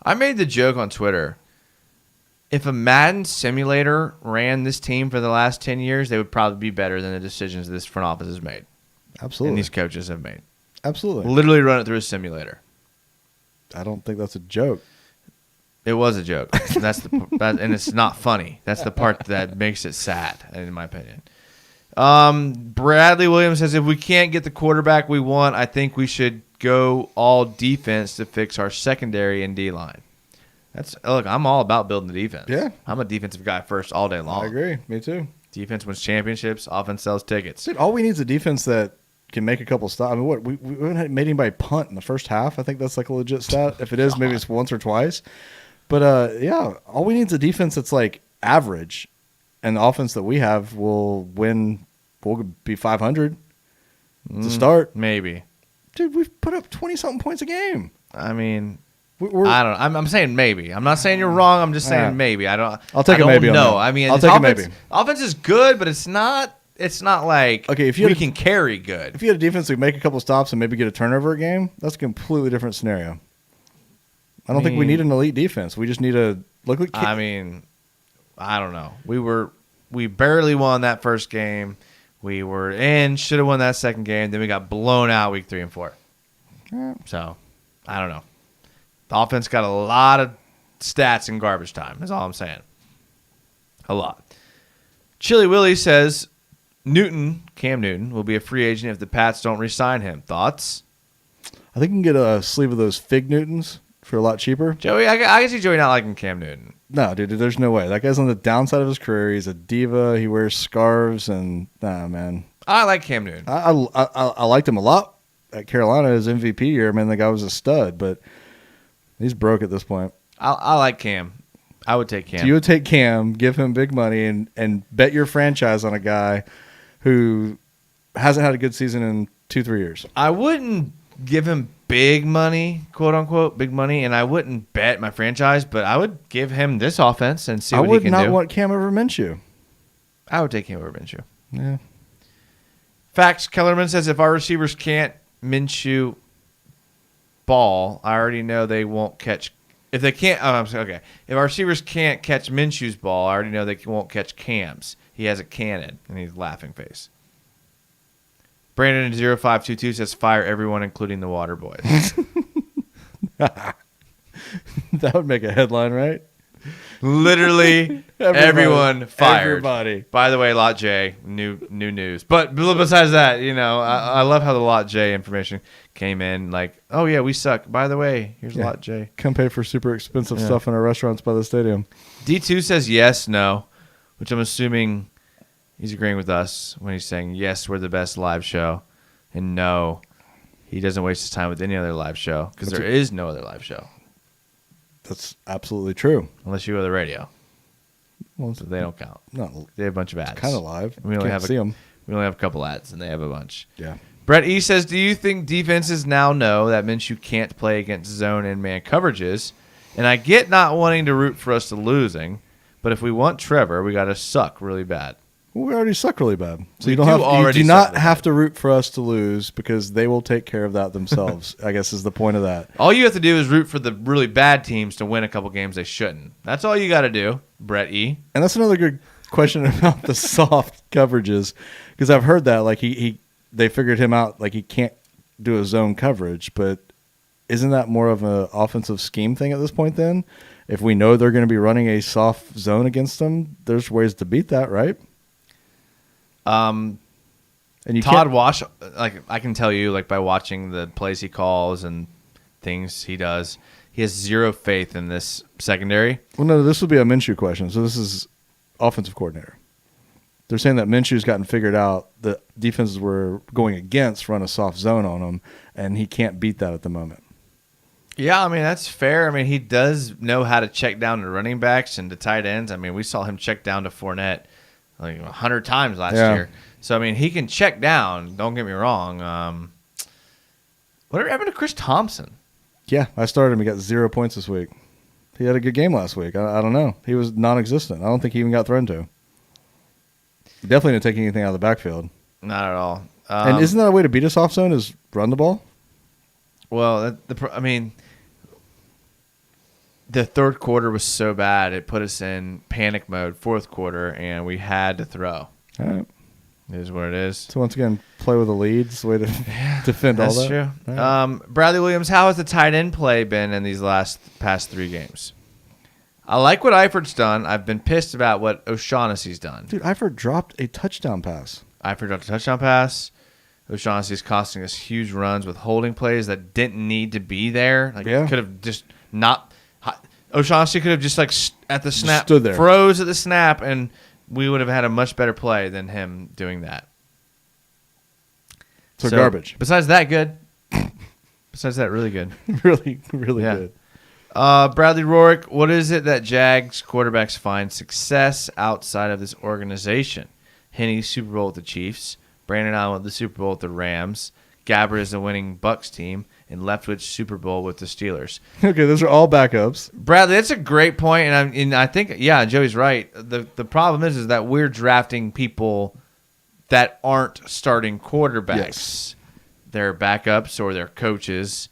I made the joke on Twitter. If a Madden simulator ran this team for the last 10 years, they would probably be better than the decisions this front office has made. Absolutely. And these coaches have made. Absolutely. Literally run it through a simulator. I don't think that's a joke. It was a joke. And it's not funny. That's the part that makes it sad, in my opinion. Bradley Williams says, if we can't get the quarterback we want, I think we should go all defense to fix our secondary and D-line. Look, I'm all about building the defense. Yeah. I'm a defensive guy first all day long. I agree. Me too. Defense wins championships. Offense sells tickets. Dude, all we need is a defense that can make a couple stops. I mean, what we haven't made anybody punt in the first half. I think that's like a legit stat. If it is, maybe it's once or twice. But yeah, all we need is a defense that's like average, and the offense that we have will win. We'll be 500 to start. Maybe, dude, we've put up 20-something points a game. I mean, I don't know. I'm saying maybe. I'm not saying you're wrong. I'm just saying maybe. I'll take a maybe. No, I mean, I'll take a maybe. Offense is good, but it's not. It's not like if we can carry good. If you had a defense that make a couple stops and maybe get a turnover a game, that's a completely different scenario. I don't think we need an elite defense. We just need a look. I mean, I don't know. We barely won that first game. We were should have won that second game. Then we got blown out week 3 and 4. So I don't know. The offense got a lot of stats in garbage time. That's all I'm saying. A lot. Chili Willie says Cam Newton, will be a free agent if the Pats don't re-sign him. Thoughts? I think you can get a sleeve of those Fig Newtons for a lot cheaper. Joey, I can see Joey not liking Cam Newton. No, dude, there's no way. That guy's on the downside of his career. He's a diva. He wears scarves, and man. I like Cam Newton. I liked him a lot at Carolina. His MVP year, man, the guy was a stud, but he's broke at this point. I like Cam. I would take Cam. So you would take Cam, give him big money, and bet your franchise on a guy who hasn't had a good season in 2-3 years. I wouldn't give him big money, quote unquote, big money, and I wouldn't bet my franchise, but I would give him this offense and see what he can do. I would not want Cam over Minshew. I would take Cam over Minshew. Yeah. Facts, Kellerman says if our receivers can't Minshew ball, I already know they won't catch. If they can't, if our receivers can't catch Minshew's ball, I already know they won't catch Cam's. He has a cannon, and he's laughing face. Brandon 0522 says fire everyone, including the Water Boys. That would make a headline, right? Literally everyone fired. Everybody. By the way, Lot J, new news. But besides that, I love how the Lot J information came in. Like, oh yeah, we suck. By the way, here's Lot J. Come pay for super expensive stuff in our restaurants by the stadium. D2 says yes, no, which I'm assuming he's agreeing with us when he's saying yes, we're the best live show, and no, he doesn't waste his time with any other live show because there is no other live show. That's absolutely true. Unless you go to the radio. Well, so they don't count. No, they have a bunch of ads. Kind of live. We only see them. We only have a couple ads, and they have a bunch. Yeah. Brett E says, do you think defenses now know that Minshew can't play against zone and man coverages? And I get not wanting to root for us to losing, but if we want Trevor, we got to suck really bad. Well, we already suck really bad. So We you don't do have already you do suck not really have bad. to root for us to lose because they will take care of that themselves. I guess is the point of that. All you have to do is root for the really bad teams to win a couple games they shouldn't. That's all you got to do, Brett E. And that's another good question about the soft coverages, because I've heard that like they figured him out, like he can't do a zone coverage, but isn't that more of an offensive scheme thing at this point then? If we know they're going to be running a soft zone against them, there's ways to beat that, right? And you Todd can't, Wash, like I can tell you, like by watching the plays he calls and things he does, he has zero faith in this secondary. well, no, this would be a Minshew question. So this is offensive coordinator. They're saying that Minshew's gotten figured out. The defenses we're going against run a soft zone on him, and he can't beat that at the moment. Yeah, I mean that's fair. I mean he does know how to check down to running backs and to tight ends. I mean we saw him check down to Fournette like 100 times last year. So I mean he can check down. Don't get me wrong. Whatever happened to Chris Thompson? Yeah, I started him. He got 0 points this week. He had a good game last week. I don't know. He was non-existent. I don't think he even got thrown to. Definitely didn't take anything out of the backfield. Not at all. And isn't that a way to beat a soft zone is run the ball? Well, I mean, the third quarter was so bad it put us in panic mode. Fourth quarter, and we had to throw. All right. It is what it is. So once again, play with the leads. Way to defend all That's that. true. All right. Bradley Williams, how has the tight end play been in these past 3 games? I like what Eifert's done. I've been pissed about what O'Shaughnessy's done. Dude, Eifert dropped a touchdown pass. Eifert dropped a touchdown pass. O'Shaughnessy's costing us huge runs with holding plays that didn't need to be there. Like Yeah. could have just not. O'Shaughnessy could have just like at the snap stood there. froze at the snap, and we would have had a much better play than him doing that. So garbage. Besides that, good. Besides that, really good. really, really Yeah. good. Bradley Rorick, what is it that Jags quarterbacks find success outside of this organization? Henney, Super Bowl with the Chiefs. Brandon Allen with the Super Bowl with the Rams. Gabbert is the winning Bucks team. And Leftwich, Super Bowl with the Steelers. Okay, those are all backups. Bradley, that's a great point, and I think Joey's right. The problem is that we're drafting people that aren't starting quarterbacks. Yes. They're backups or they're coaches.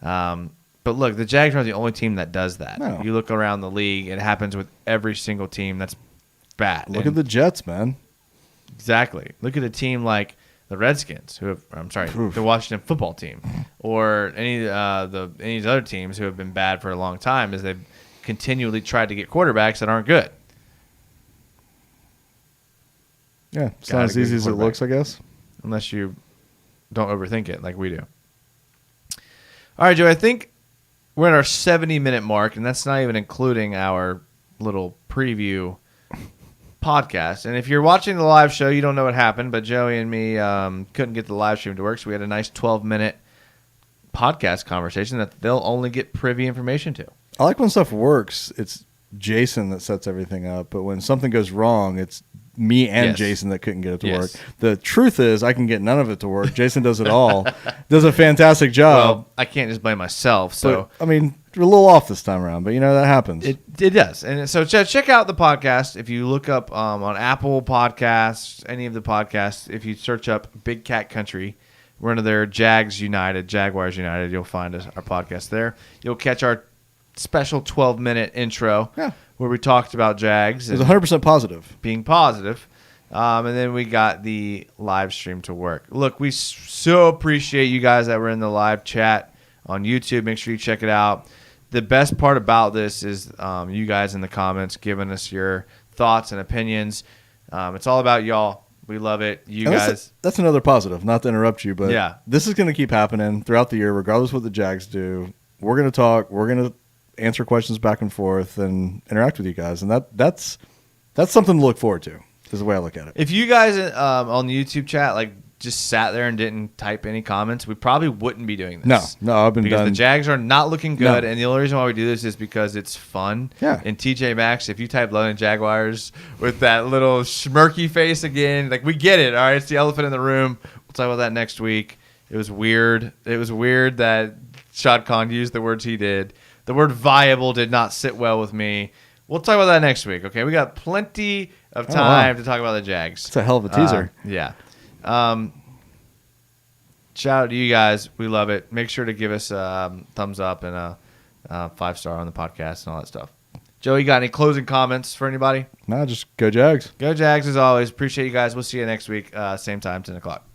But look, the Jags are the only team that does that. No. You look around the league, it happens with every single team. That's bad. Look at the Jets, man. Exactly. Look at a team like the Redskins, Oof. the Washington football team, or any of these other teams who have been bad for a long time, as they've continually tried to get quarterbacks that aren't good. Yeah, it's Gotta not as get easy as it quarterback. looks, I guess. Unless you don't overthink it like we do. All right, Joe, I think we're at our 70-minute mark, and that's not even including our little preview podcast. And if you're watching the live show, you don't know what happened, but Joey and me couldn't get the live stream to work, so we had a nice 12-minute podcast conversation that they'll only get privy information to. I like when stuff works. It's Jason that sets everything up, but when something goes wrong, it's me and Yes. Jason that couldn't get it to Yes. work. The truth is, I can get none of it to work. Jason does it all. Does a fantastic job. Well, I can't just blame myself, so... But, I mean, we're a little off this time around, but that happens. It does. And so check out the podcast. If you look up on Apple Podcasts, any of the podcasts, if you search up Big Cat Country, we're under their Jaguars United, you'll find our podcast there. You'll catch our special 12-minute intro where we talked about Jags It was and 100% positive. being positive. And then we got the live stream to work. Look, we so appreciate you guys that were in the live chat on YouTube. Make sure you check it out. The best part about this is you guys in the comments giving us your thoughts and opinions. It's all about y'all. We love it. You And guys. That's another positive, not to interrupt you, but Yeah. this is going to keep happening throughout the year, regardless of what the Jags do. We're going to talk. We're going to answer questions back and forth and interact with you guys. And that's something to look forward to, is the way I look at it. If you guys on the YouTube chat just sat there and didn't type any comments, we probably wouldn't be doing this. No, I've been because done. the Jags are not looking good, No. and the only reason why we do this is because it's fun. Yeah. And TJ Maxx, if you type London Jaguars with that little smirky face again, we get it. All right, it's the elephant in the room. We'll talk about that next week. It was weird. It was weird that Shad Khan used the words he did. The word viable did not sit well with me. We'll talk about that next week. Okay, we got plenty of Oh, time wow. to talk about the Jags. It's a hell of a teaser. Yeah. Shout out to you guys. We love it. Make sure to give us a thumbs up and a 5-star on the podcast and all that stuff. Joe, you got any closing comments for anybody? Nah, just go Jags. Go Jags as always. Appreciate you guys. We'll see you next week, same time, 10 o'clock.